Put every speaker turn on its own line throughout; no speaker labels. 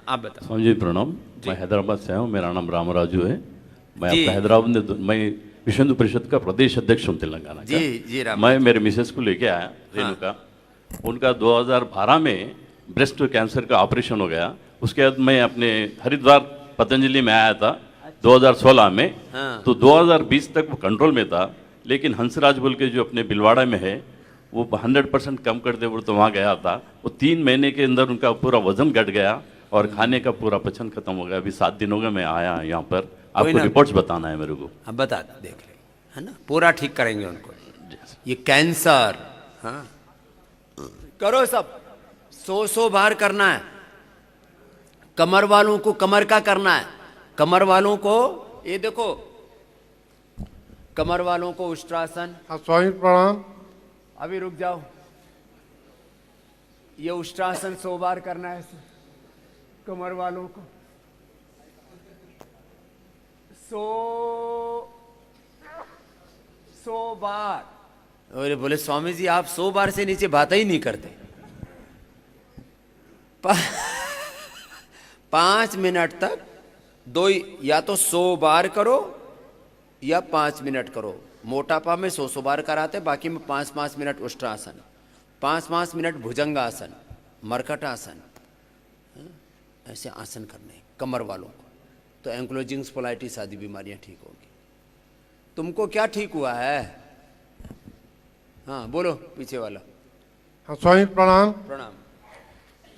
आप बताओ।
स्वामी जी प्रणाम। मैं हैदराबाद से हूँ, मेरा नाम रामराजू है। मैं आपका हैदराबाद में मैं विश्व हिंदू परिषद का प्रदेश अध्यक्ष हूँ तेलंगाना का।
जी राम।
मैं मेरे मिसेस को लेके आया रेणुका। उनका 2012 में ब्रेस्ट कैंसर का ऑपरेशन हो गया। उसके बाद मैं अपने हरिद्वार पतंजलि में आया था 2016 में। तो 2020 तक वो कंट्रोल में था, लेकिन हंसराज बोल के जो अपने बिलवाड़ा में है वो 100% कम कर दे बोल तो वहाँ गया था। वो 3 महीने के अंदर उनका पूरा वजन घट गया और खाने का पूरा पचन खत्म हो गया। अभी 7 दिन हो गए मैं आया यहाँ पर, आपको रिपोर्ट्स बताना है मेरे को।
अब बता देख ले, है ना, पूरा ठीक करेंगे उनको। ये कैंसर, हाँ करो सब, 100 बार करना है। कमर वालों को कमर का करना है, कमर वालों को ये देखो, कमर वालों को उष्ट्रासन।
हाँ स्वामी प्रणाम।
अभी रुक जाओ, ये उष्ट्रासन 100 बार करना है कमर वालों को। 100 बार। अरे बोले स्वामी जी आप 100 बार से नीचे बात ही नहीं करते। 5 मिनट तक दो, या तो 100 बार करो या 5 मिनट करो। मोटापा में 100 बार कराते, बाकी में 5-5 मिनट उष्ट्रासन, 5-5 मिनट भुजंगासन, मरकट आसन, ऐसे आसन करने कमर वालों को, तो एंक्लोजिंग स्पोलाइटिस आदि बीमारियां ठीक होगी। तुमको क्या ठीक हुआ है? हाँ बोलो पीछे वाला।
हाँ स्वामी प्रणाम।
प्रणाम।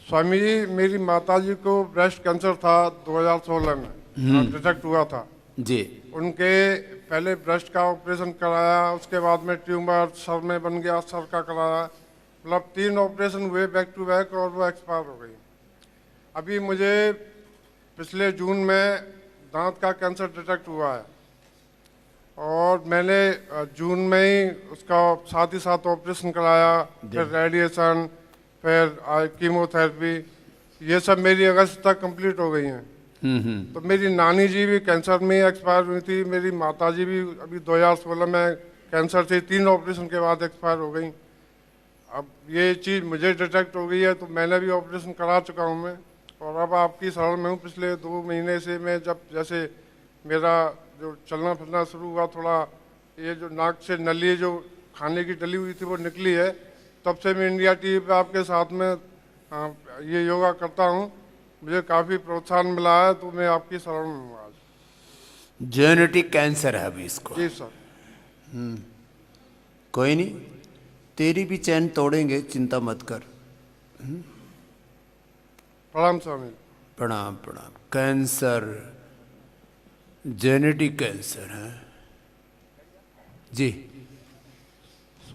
स्वामी जी मेरी माताजी को ब्रेस्ट कैंसर था 2016 में डिटेक्ट हुआ था
जी।
उनके पहले ब्रेस्ट का ऑपरेशन कराया, उसके बाद में ट्यूमर सर में बन गया, सर का कराया, मतलब 3 ऑपरेशन हुए बैक टू बैक और वो एक्सपायर हो गई। अभी मुझे पिछले जून में दांत का कैंसर डिटेक्ट हुआ है और मैंने जून में ही उसका साथ ही साथ ऑपरेशन कराया, फिर रेडिएशन, फिर कीमोथेरेपी, ये सब मेरी अगस्त तक कंप्लीट हो गई हैं। तो मेरी नानी जी भी कैंसर में ही एक्सपायर हुई थी, मेरी माताजी भी अभी 2016 में कैंसर से 3 ऑपरेशन के बाद एक्सपायर हो गई। अब ये चीज़ मुझे डिटेक्ट हो गई है तो मैंने भी ऑपरेशन करा चुका हूँ मैं, और अब आपकी शरण में हूँ। पिछले 2 महीने से मैं जब जैसे मेरा जो चलना फिरना शुरू हुआ, थोड़ा ये जो नाक से नली जो खाने की डली हुई थी वो निकली है, तब से मैं इंडिया टीवी पे आपके साथ में ये योगा करता हूँ। मुझे काफ़ी प्रोत्साहन मिला है, तो मैं आपकी शरण में हूँ आज।
जेनेटिक कैंसर है अभी इसको।
जी सर।
कोई नहीं, तेरी भी चैन तोड़ेंगे, चिंता मत कर।
प्रणाम स्वामी।
प्रणाम प्रणाम। कैंसर, जेनेटिक कैंसर है जी।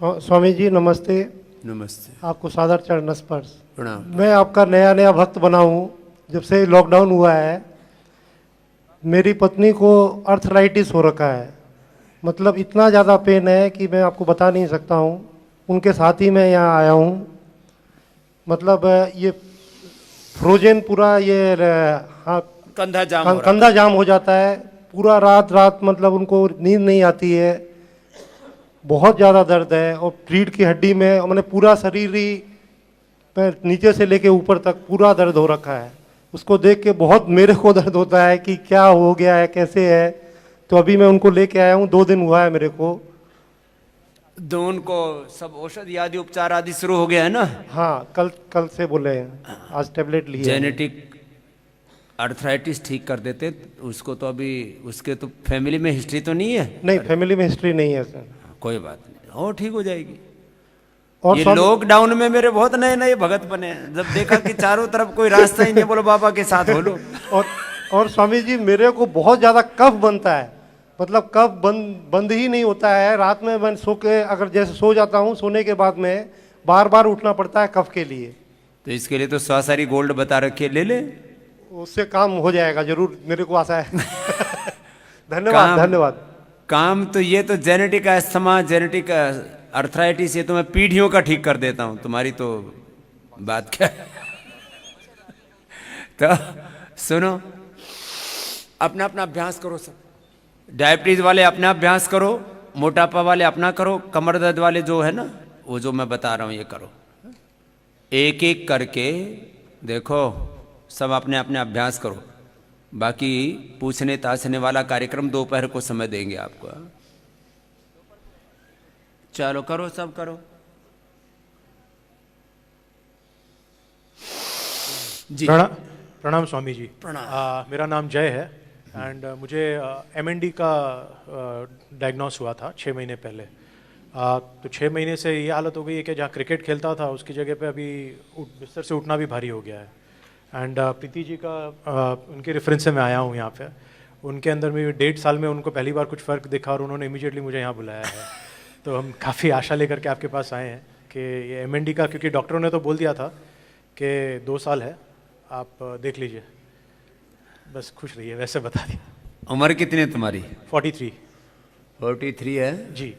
स्वामी जी नमस्ते।
नमस्ते।
आपको सादर चरण स्पर्श।
प्रणाम।
मैं आपका नया भक्त बना हूँ जब से लॉकडाउन हुआ है। मेरी पत्नी को अर्थराइटिस हो रखा है, मतलब इतना ज़्यादा पेन है कि मैं आपको बता नहीं सकता हूँ। उनके साथ ही मैं यहाँ आया हूँ। मतलब ये फ्रोजन पूरा ये हाँ कंधा जाम हो जाता है पूरा रात, मतलब उनको नींद नहीं आती है, बहुत ज़्यादा दर्द है। और रीढ़ की हड्डी में मैंने पूरा शरीर ही नीचे से लेके ऊपर तक पूरा दर्द हो रखा है। उसको देख के बहुत मेरे को दर्द होता है कि क्या हो गया है, कैसे है। तो अभी मैं उनको लेके आया हूँ, 2 दिन हुआ है मेरे को।
उनको सब औषधि आदि उपचार आदि शुरू हो गया है ना?
हाँ कल से बोले हैं, आज टेबलेट लिए।
जेनेटिक अर्थराइटिस ठीक कर देते उसको। तो अभी उसके तो फैमिली में हिस्ट्री तो नहीं है?
नहीं, फैमिली में हिस्ट्री नहीं है सर।
कोई बात नहीं, और ठीक हो जाएगी।
और
ये लॉकडाउन में मेरे बहुत नए भगत बने हैं। जब देखा कि चारों तरफ कोई रास्ता ही नहीं, बोलो बाबा के साथ हो लो।
और स्वामी जी मेरे को बहुत ज़्यादा कफ बनता है, मतलब कफ बंद ही नहीं होता है। रात में मैं सो के अगर जैसे सो जाता हूँ, सोने के बाद में बार उठना पड़ता है कफ के लिए।
तो इसके लिए तो स्वासारी गोल्ड बता रखिए, ले ले,
उससे काम हो जाएगा जरूर, मेरे को आशा है। धन्यवाद।
काम तो ये तो जेनेटिक अस्थमा, जेनेटिक अर्थराइटिस, ये तो मैं पीढ़ियों का ठीक कर देता हूँ। तुम्हारी तो बात क्या है। तो सुनो, अपना अपना अभ्यास करो सब। डायबिटीज वाले अपना अभ्यास करो, मोटापा वाले अपना करो, कमर दर्द वाले जो है ना, वो जो मैं बता रहा हूँ ये करो। एक एक करके देखो, सब अपने अपने अभ्यास करो। बाकी पूछने ताछने वाला कार्यक्रम दोपहर को समय देंगे आपको। चलो करो, सब करो जी।
प्रणाम स्वामी जी। मेरा नाम जय है एंड मुझे MND का डायग्नोस हुआ था 6 महीने पहले। तो 6 महीने से ये हालत हो गई है कि जहाँ क्रिकेट खेलता था उसकी जगह पे अभी बिस्तर से उठना भी भारी हो गया है। एंड प्रीति जी का उनके रेफरेंस से मैं आया हूँ यहाँ पे। उनके अंदर में 1.5 साल में उनको पहली बार कुछ फ़र्क दिखा और उन्होंने इमीडिएटली मुझे यहाँ बुलाया है। तो हम काफ़ी आशा लेकर के आपके पास आए हैं कि ये MND का, क्योंकि डॉक्टरों ने तो बोल दिया था कि 2 साल है, आप देख लीजिए। बस खुश रहिए, वैसे बता दिया।
उम्र कितनी है तुम्हारी?
43।
43 है
जी।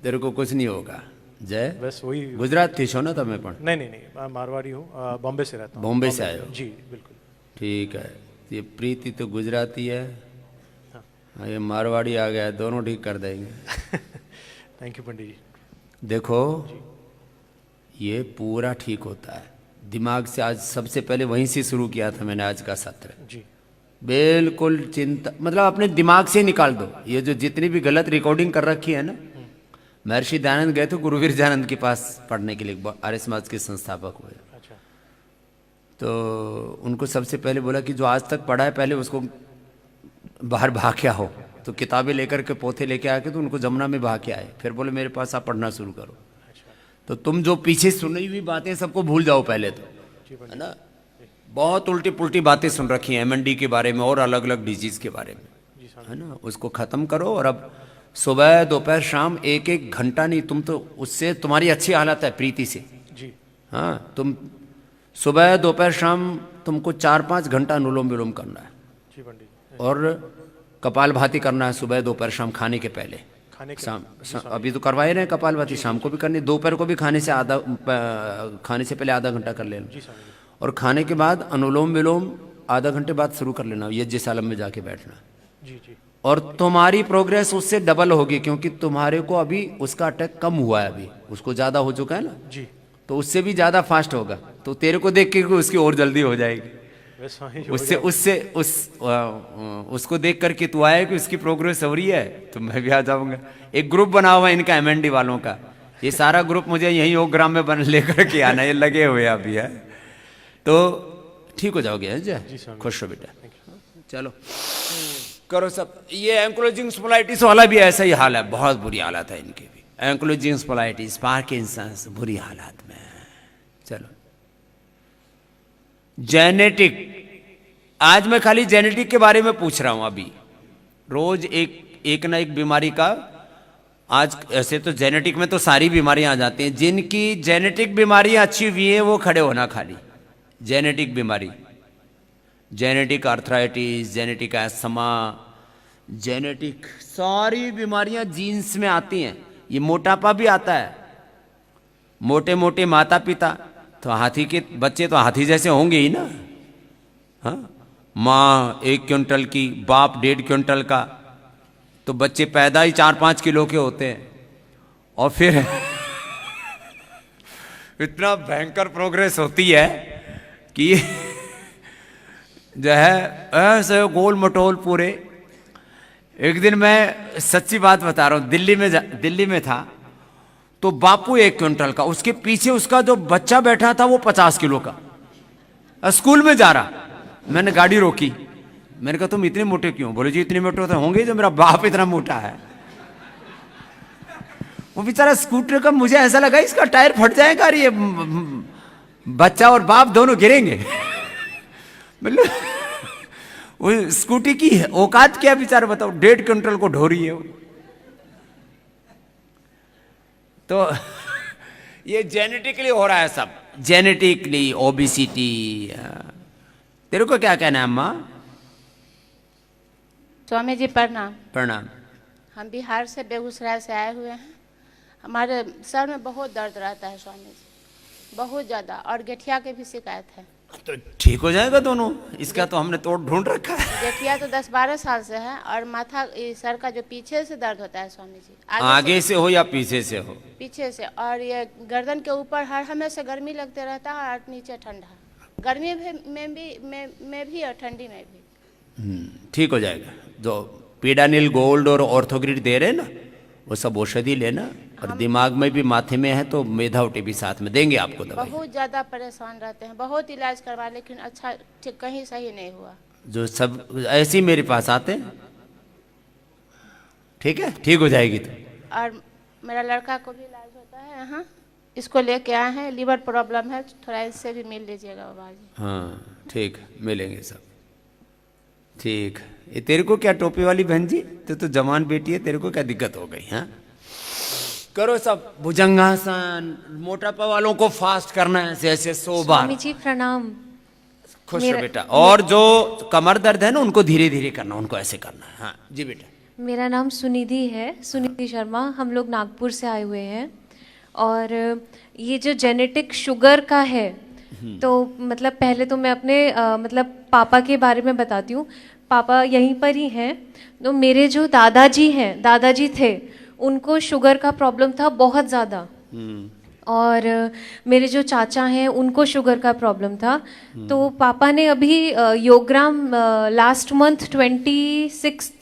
तेरे को कुछ नहीं होगा जय।
बस वही।
गुजरात थी छो ना તમે પણ?
नहीं, मैं मारवाड़ी हूँ, बॉम्बे से रहता हूँ।
बॉम्बे से आए हो?
जी बिल्कुल।
ठीक है। ये प्रीति तो गुजराती है, हाँ ये मारवाड़ी आ गया, दोनों ठीक कर देंगे।
थैंक यू पंडित जी।
देखो ये पूरा ठीक होता है दिमाग से। आज सबसे पहले वहीं से शुरू किया था मैंने आज का सत्र।
जी।
बिल्कुल चिंता मतलब अपने दिमाग से निकाल दो ये जो जितनी भी गलत रिकॉर्डिंग कर रखी है ना। महर्षि दयानंद गए थे गुरुवीर दयानंद के पास पढ़ने के लिए, आर्य समाज के संस्थापक हुए।
अच्छा।
तो उनको सबसे पहले बोला कि जो आज तक पढ़ा है पहले उसको बाहर बहा के आओ। तो किताबें लेकर के पोथे लेके आके तो उनको जमुना में बहा के आए। फिर बोले मेरे पास आप पढ़ना शुरू करो। तो तुम जो पीछे सुनी हुई बातें सबको भूल जाओ पहले तो, है ना। बहुत उल्टी पुल्टी बातें सुन रखी हैं MND के बारे में और अलग अलग डिजीज के बारे में, है ना। उसको खत्म करो और अब सुबह दोपहर शाम 1-1 घंटा नहीं, तुम तो उससे तुम्हारी अच्छी हालत है प्रीति से
जी।
हाँ तुम सुबह दोपहर शाम तुमको 4-5 घंटा अनुलोम विलोम करना है।
जी पंडित जी।
और कपालभाति करना है सुबह दोपहर शाम खाने के पहले।
खाने के
शाम अभी तो करवा ही रहे हैं कपालभाति, शाम को भी करनी, दोपहर को भी खाने से पहले आधा घंटा कर लेना।
जी स्वामी जी।
और खाने के बाद अनुलोम विलोम आधा घंटे बाद शुरू कर लेना, यज्ञशाला में जाके बैठना।
जी जी।
और तुम्हारी प्रोग्रेस उससे डबल होगी क्योंकि तुम्हारे को अभी उसका अटैक कम हुआ है, अभी उसको ज़्यादा हो चुका है ना।
जी।
तो उससे भी ज़्यादा फास्ट होगा। तो तेरे को देख के उसकी और जल्दी हो जाएगी।
बस स्वामी जी।
उसको देख करके तू आया कि उसकी प्रोग्रेस हो रही है तो मैं भी आ जाऊंगा। एक ग्रुप बना हुआ है इनका MND वालों का, ये सारा ग्रुप मुझे यही योग ग्राम में लेकर के आना, ये लगे हुए अभी है। तो ठीक हो जाओगे जय, खुश हो बेटा। चलो करो सब। ये एंक्लोजिंग स्पोलाइटिस वाला भी ऐसा ही हाल है, बहुत बुरी हालत है इनकी भी। एंक्लोजिंग स्पोलाइटिस, पार्किंसंस, बुरी हालत में। चलो जेनेटिक, आज मैं खाली जेनेटिक के बारे में पूछ रहा हूं। अभी रोज एक ना एक बीमारी का, आज ऐसे तो जेनेटिक में तो सारी बीमारियां आ जाती हैं। जिनकी जेनेटिक बीमारियां अच्छी हुई है वो खड़े होना, खाली जेनेटिक बीमारी, genetic arthritis, genetic asthma, genetic सारी बीमारियां जीन्स में आती हैं। ये मोटापा भी आता है, मोटे मोटे माता पिता, तो हाथी के बच्चे तो हाथी जैसे होंगे ही ना। हाँ, माँ 1 क्विंटल की, बाप 1.5 क्विंटल का, तो बच्चे पैदा ही 4-5 किलो के होते हैं। और फिर इतना भयंकर प्रोग्रेस होती है कि जो है ऐसे गोल मटोल पूरे। एक दिन मैं सच्ची बात बता रहा हूँ, दिल्ली में था, तो बापू 1 क्विंटल का, उसके पीछे उसका जो बच्चा बैठा था वो 50 किलो का, स्कूल में जा रहा। मैंने गाड़ी रोकी, मैंने कहा तुम इतने मोटे क्यों? बोले जी इतने मोटे तो होंगे जो मेरा बाप इतना मोटा है। वो बेचारा स्कूटर का, मुझे ऐसा लगा इसका टायर फट जाएगा और ये बच्चा और बाप दोनों गिरेंगे। मतलब वो स्कूटी की औकात क्या बेचारा, बताओ 1.5 क्विंटल को ढो रही है वो। तो ये जेनेटिकली हो रहा है सब, जेनेटिकली ओबेसिटी। तेरे को क्या कहना है अम्मा?
स्वामी जी प्रणाम।
प्रणाम।
हम बिहार से, बेगूसराय से आए हुए हैं। हमारे सर में बहुत दर्द रहता है स्वामी जी, बहुत ज़्यादा, और गठिया की भी शिकायत है।
तो ठीक हो जाएगा दोनों, इसका तो हमने तोड़ ढूंढ रखा है।
गठिया तो 10-12 साल से है, और माथा, सर का जो पीछे से दर्द होता है स्वामी जी,
आगे से हो या पीछे से हो?
पीछे से, और ये गर्दन के ऊपर हर हमेशा गर्मी लगते रहता है और नीचे ठंडा। गर्मी में भी और ठंडी में भी।
ठीक हो जाएगा। जो पीडानिल गोल्ड और ऑर्थोग्रिड दे रहे हैं ना, वो सब औषधि लेना, और दिमाग में भी माथे में है तो मेधावटी भी साथ में देंगे आपको दवाई।
बहुत ज़्यादा परेशान रहते हैं, बहुत इलाज करवा लेकिन अच्छा ठीक कहीं सही नहीं हुआ।
जो सब ऐसे ही मेरे पास आते हैं, ठीक है, ठीक हो जाएगी तो।
और मेरा लड़का को भी इलाज होता है यहाँ, इसको लेके आए हैं, लीवर प्रॉब्लम है, थोड़ा इससे भी मिल लीजिएगा बाबा जी।
हाँ ठीक, मिलेंगे सब। ठीक, ये तेरे को क्या टोपी वाली बहन जी, तो जवान बेटी है, तेरे को क्या दिक्कत हो गई? हाँ करो सब भुजंगासन। मोटापा वालों को फास्ट करना है ऐसे 100 बार।
स्वामी जी प्रणाम।
खुश रहो बेटा। और जो कमर दर्द है ना, उनको धीरे धीरे करना, उनको ऐसे करना है। हाँ जी बेटा।
मेरा नाम सुनिधि है, सुनिधि शर्मा। हम लोग नागपुर से आए हुए हैं, और ये जो जेनेटिक शुगर का है, तो मतलब पहले तो मैं अपने मतलब पापा के बारे में बताती हूँ। पापा यहीं पर ही हैं। तो मेरे जो दादाजी हैं, दादाजी थे, उनको शुगर का प्रॉब्लम था बहुत ज़्यादा। और मेरे जो चाचा हैं, उनको शुगर का प्रॉब्लम था। तो पापा ने अभी योगग्राम लास्ट मंथ 26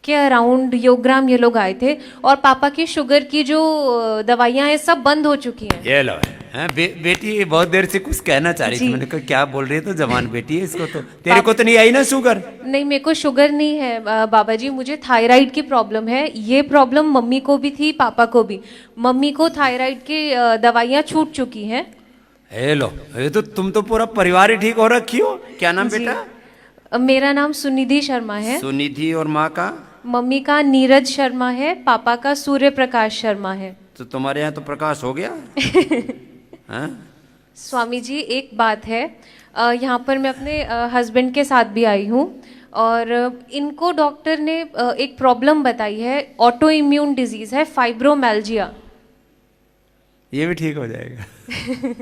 के अराउंड योगग्राम ये लोग आए थे, और पापा की शुगर की जो दवाइयाँ हैं सब बंद हो चुकी हैं।
ये लो है बेटी बहुत देर से कुछ कहना चाह रही थी। मैंने कहा क्या बोल रही है, तो जवान बेटी है, इसको तो तेरे को तो नहीं आई ना शुगर?
नहीं, मेरे को शुगर नहीं है बाबा जी, मुझे थायराइड की प्रॉब्लम है। ये प्रॉब्लम मम्मी को भी थी, पापा को भी। मम्मी को थायराइड की दवाइयाँ छूट चुकी हैं।
हे लो, ये तो तुम तो पूरा परिवार ही ठीक हो रखी हो। क्या नाम बेटा?
मेरा नाम सुनिधि शर्मा है।
सुनिधि। और माँ का?
मम्मी का नीरज शर्मा है, पापा का सूर्य प्रकाश शर्मा है।
तो तुम्हारे यहाँ तो प्रकाश हो गया। हाँ?
स्वामी जी एक बात है, यहाँ पर मैं अपने हस्बैंड के साथ भी आई हूँ, और इनको डॉक्टर ने एक प्रॉब्लम बताई है, ऑटो इम्यून डिजीज है, फाइब्रोमैल्जिया।
ये भी ठीक हो जाएगा।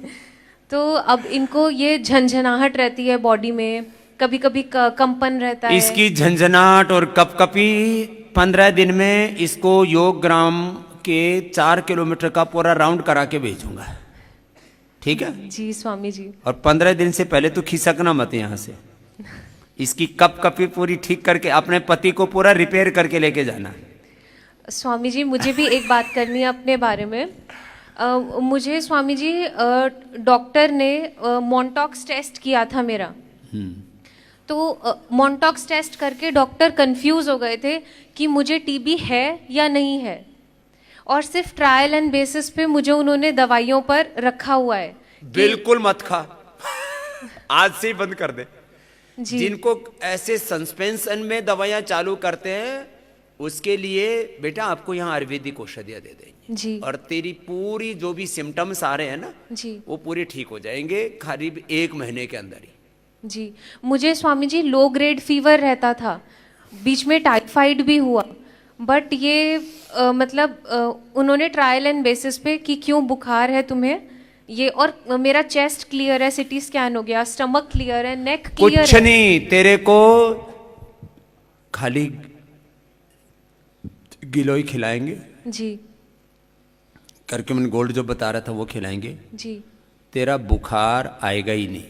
तो अब इनको ये झंझनाहट रहती है बॉडी में, कभी कभी कंपन रहता है।
इसकी झंझनाहट और कपकपी 15 दिन में इसको योगग्राम के 4 किलोमीटर का पूरा राउंड करा के भेजूंगा, ठीक है?
जी स्वामी जी।
और 15 दिन से पहले तो खिसकना मत यहाँ से। इसकी कपकपी पूरी ठीक करके अपने पति को पूरा रिपेयर करके लेके जाना।
स्वामी जी मुझे भी एक बात करनी है अपने बारे में। मुझे स्वामी जी डॉक्टर ने मॉन्टॉक्स टेस्ट किया था मेरा। तो मॉन्टॉक्स टेस्ट करके डॉक्टर कंफ्यूज हो गए थे कि मुझे टीबी है या नहीं है, और सिर्फ ट्रायल एंड बेसिस पे मुझे उन्होंने दवाइयों पर रखा हुआ है।
बिल्कुल मत खा। आज से ही बंद कर दे।
जी।
जिनको ऐसे सस्पेंशन में दवाइयां चालू करते हैं, उसके लिए बेटा आपको यहाँ आयुर्वेदिक औषधियां दे देंगे
जी।
और तेरी पूरी जो भी सिम्टम्स आ रहे हैं ना
जी।
वो पूरे ठीक हो जाएंगे करीब 1 महीने के अंदर ही।
जी मुझे Swami ji low grade fever रहता था, बीच में टाइफाइड भी हुआ, बट ये उन्होंने ट्रायल एंड बेसिस पे कि क्यों बुखार है तुम्हें ये, और मेरा चेस्ट क्लियर है, सिटी स्कैन हो गया, स्टमक क्लियर है, नेक क्लियर है।
कुछ नहीं, तेरे को खाली गिलोय खिलाएंगे
जी।
करके मैंने गोल्ड जो बता रहा था वो खिलाएंगे।
जी।
तेरा बुखार आएगा ही नहीं।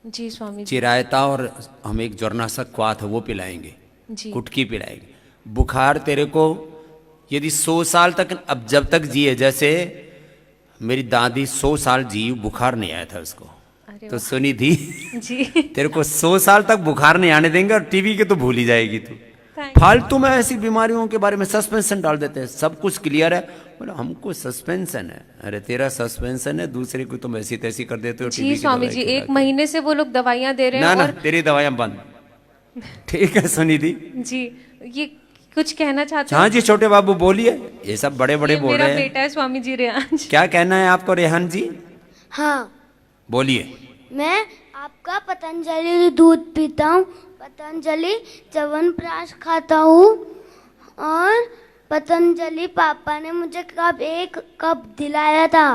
जी स्वामी जी।
चिरायता और हम एक ज्वरनाशक क्वाथ है वो पिलाएंगे,
जी।
कुटकी पिलाएंगे। बुखार तेरे को यदि 100 साल तक, अब जब तक जिए, जैसे मेरी दादी 100 साल जी, बुखार नहीं आया था उसको, तो सुनी थी
जी।
तेरे को 100 साल तक बुखार नहीं आने देंगे, और टीबी के तो भूल ही जाएगी तू। फालतू में ऐसी बीमारियों के बारे में सस्पेंशन डाल देते हैं, सब कुछ क्लियर है, बोले हमको सस्पेंशन है। अरे तेरा सस्पेंशन है, दूसरे को तुम ऐसी तैसी कर देते हो।
जी स्वामी जी 1 महीने से वो लोग दवाइयाँ दे रहे हैं।
ना तेरी दवाइयाँ बंद। ठीक है सुनिधि
जी। ये कुछ कहना चाहते हैं?
हाँ जी छोटे बाबू बोलिए, ये सब बड़े बड़े बोल रहे हैं।
मेरा बेटा है स्वामी जी रेहान।
क्या कहना है आपको रेहान जी?
हाँ
बोलिए।
मैं आपका पतंजलि दूध पीता हूँ, पतंजलि च्यवनप्राश खाता हूँ, और पतंजलि पापा ने मुझे एक कप दिलाया था।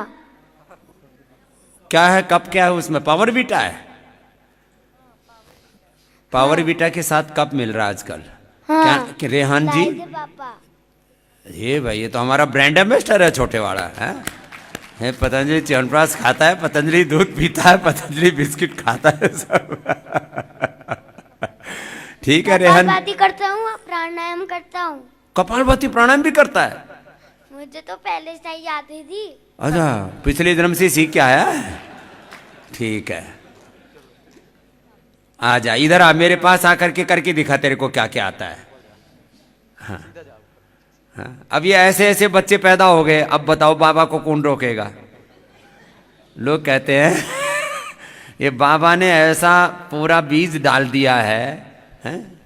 क्या है कप? क्या है उसमें? पावर बीटा है। पावर बीटा के साथ कप मिल रहा है आजकल।
हाँ,
क्या रेहान जी?
पापा
ये भाई ये तो हमारा ब्रांड एम्बेसडर है छोटे वाला है। है पतंजलि च्यवनप्राश खाता है, पतंजलि दूध पीता है, पतंजलि बिस्किट खाता है सब। ठीक है रेहन।
कपालभाति करता हूँ, प्राणायाम करता हूँ।
कपालभाति प्राणायाम भी करता है?
मुझे तो पहले से ही आती थी।
अच्छा, पिछले जन्म से सीख के आया है। ठीक है, आ जा इधर, आ मेरे पास आकर के करके दिखा तेरे को क्या क्या आता है। हाँ हाँ, अब ये ऐसे ऐसे बच्चे पैदा हो गए, अब बताओ बाबा को कौन रोकेगा? लोग कहते हैं ये बाबा ने ऐसा पूरा बीज डाल दिया है, हैं?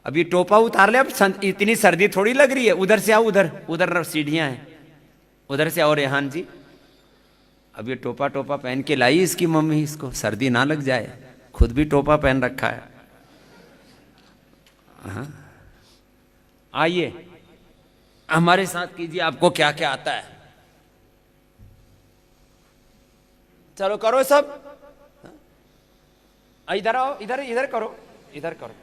अब ये टोपा उतार ले, अब इतनी सर्दी थोड़ी लग रही है। उधर से आओ, उधर उधर सीढ़ियां हैं, उधर से आओ रेहान जी। अब ये टोपा टोपा पहन के लाई इसकी मम्मी, इसको सर्दी ना लग जाए, खुद भी टोपा पहन रखा है। हाँ, आइए हमारे साथ कीजिए, आपको क्या क्या आता है। चलो करो सब, इधर आओ, इधर इधर करो, इधर करो।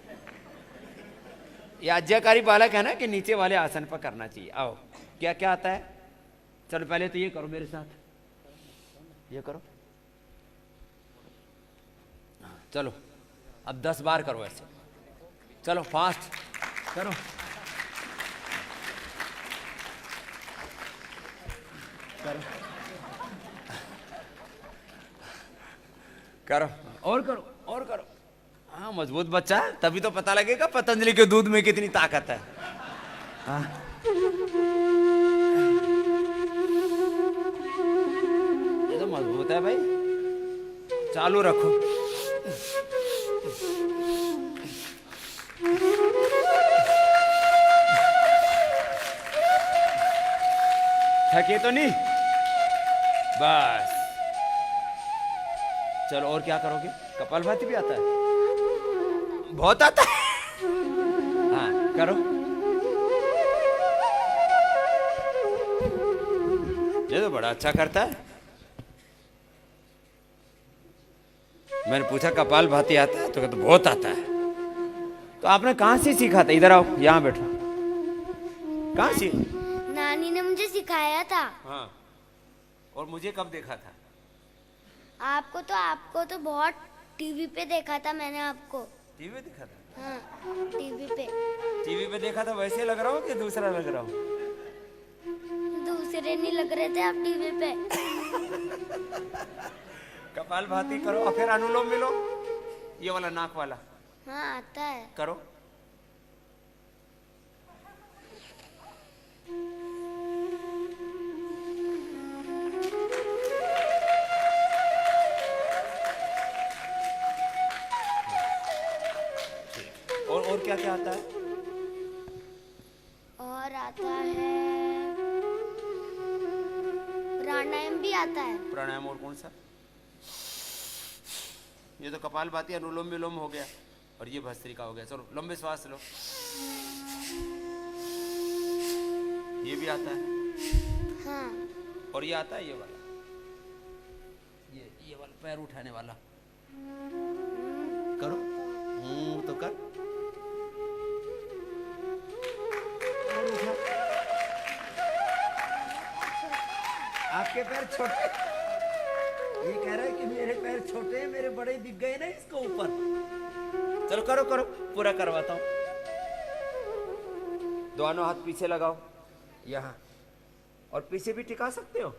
ये आज्ञाकारी बालक है ना कि नीचे वाले आसन पर करना चाहिए। आओ, क्या क्या आता है? चलो पहले तो ये करो मेरे साथ, ये करो। चलो अब 10 बार करो ऐसे, चलो फास्ट करो। करो करो और करो और करो। हाँ, मजबूत बच्चा है, तभी तो पता लगेगा पतंजलि के दूध में कितनी ताकत है। हाँ। ये तो मजबूत है भाई, चालू रखो। थके तो नहीं? बस चलो, और क्या करोगे? कपालभाति भी आता है? बहुत आता है। हाँ करो। ये तो बड़ा अच्छा करता है। मैंने पूछा कपालभाति आता है तो कहते बहुत आता है। तो आपने कहाँ से सीखा था? इधर आओ, यहाँ बैठो। कहाँ से?
नानी ने मुझे सिखाया था।
हाँ, और मुझे कब देखा था?
आपको तो बहुत टीवी पे देखा था मैंने आपको।
टीवी पे देखा था?
हाँ, टीवी पे।
टीवी पे देखा था वैसे लग रहा हो कि दूसरा लग रहा हो?
दूसरे नहीं लग रहे थे आप टीवी पे।
कपालभाति करो और फिर अनुलोम विलोम, ये वाला नाक वाला।
हाँ आता है।
करो। और क्या क्या आता है?
और आता है प्राणायाम भी आता है।
प्राणायाम और कौन सा? ये तो कपालभाति अनुलोम विलोम हो गया, और ये भस्त्रिका हो गया। चलो लंबे श्वास लो। ये भी आता है?
हाँ।
और ये आता है, ये वाला, ये वाला पैर उठाने वाला। करो। तो कर। और उठा। आपके पैर छोटे, ये कह रहा है कि मेरे पैर छोटे हैं, मेरे बड़े दिख गए ना इसको ऊपर। चलो करो करो, पूरा करवाता हूं। दोनों हाथ पीछे लगाओ यहाँ, और पीछे भी टिका सकते हो।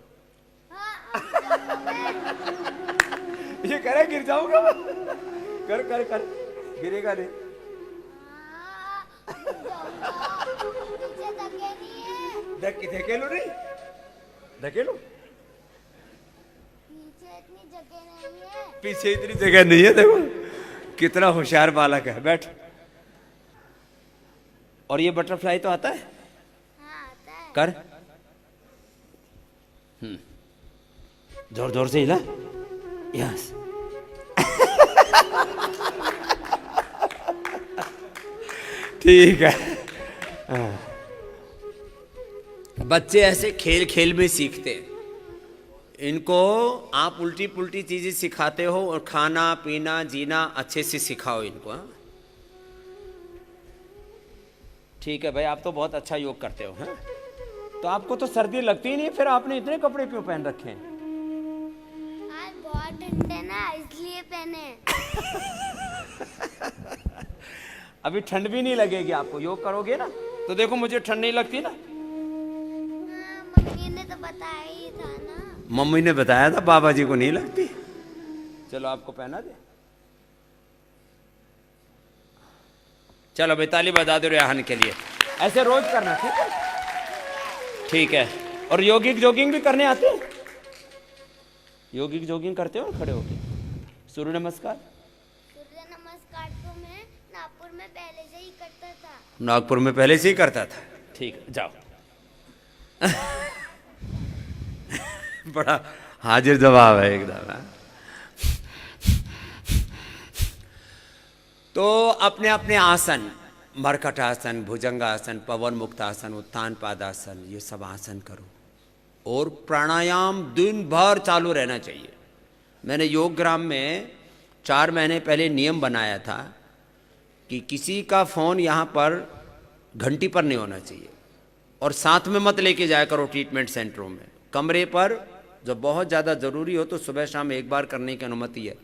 ये कह रहा है गिर जाऊंगा। कर कर कर, गिरेगा नहीं। धकेलो नहीं, धकेलो। पीछे इतनी जगह नहीं है। देखो कितना होशियार बालक है। बैठ। और ये बटरफ्लाई तो आता है?
हाँ आता है।
कर। जोर जोर से हिला। यस। ठीक है। बच्चे ऐसे खेल खेल में सीखते हैं। इनको आप उल्टी पुल्टी चीजें सिखाते हो, और खाना पीना जीना अच्छे से सिखाओ इनको। हाँ ठीक है भाई, आप तो बहुत अच्छा योग करते हो। हाँ, तो आपको तो सर्दी लगती ही नहीं, फिर आपने इतने कपड़े क्यों पहन रखे हैं?
आज बहुत ठंडे ना इसलिए पहने।
अभी ठंड भी नहीं लगेगी आपको, योग करोगे ना तो देखो मुझे ठंड नहीं लगती ना।
मम्मी ने तो बताया ही था ना।
मम्मी ने बताया था, बाबा जी को नहीं लगती। चलो आपको पहना दे। चलो भाई ताली बजा दो रेहान के लिए। ऐसे रोज करना, ठीक है? ठीक है। और योगिक जॉगिंग भी करने आते हैं? योगिक जॉगिंग करते हो खड़े होके? सूर्य नमस्कार?
सूर्य नमस्कार तो मैं नागपुर में पहले से ही करता था।
नागपुर में पहले से ही करता था, ठीक है जाओ। बड़ा हाजिर जवाब है एकदम। तो अपने अपने आसन, मरकट आसन, भुजंगासन, पवन मुक्तासन, उत्थान पादासन, ये सब आसन करो। और प्राणायाम दिन भर चालू रहना चाहिए। मैंने योगग्राम में 4 महीने पहले नियम बनाया था कि किसी का फ़ोन यहाँ पर घंटी पर नहीं होना चाहिए, और साथ में मत लेके जाया करो ट्रीटमेंट सेंटरों में। कमरे पर जब बहुत ज़्यादा ज़रूरी हो तो सुबह शाम एक बार करने की अनुमति है।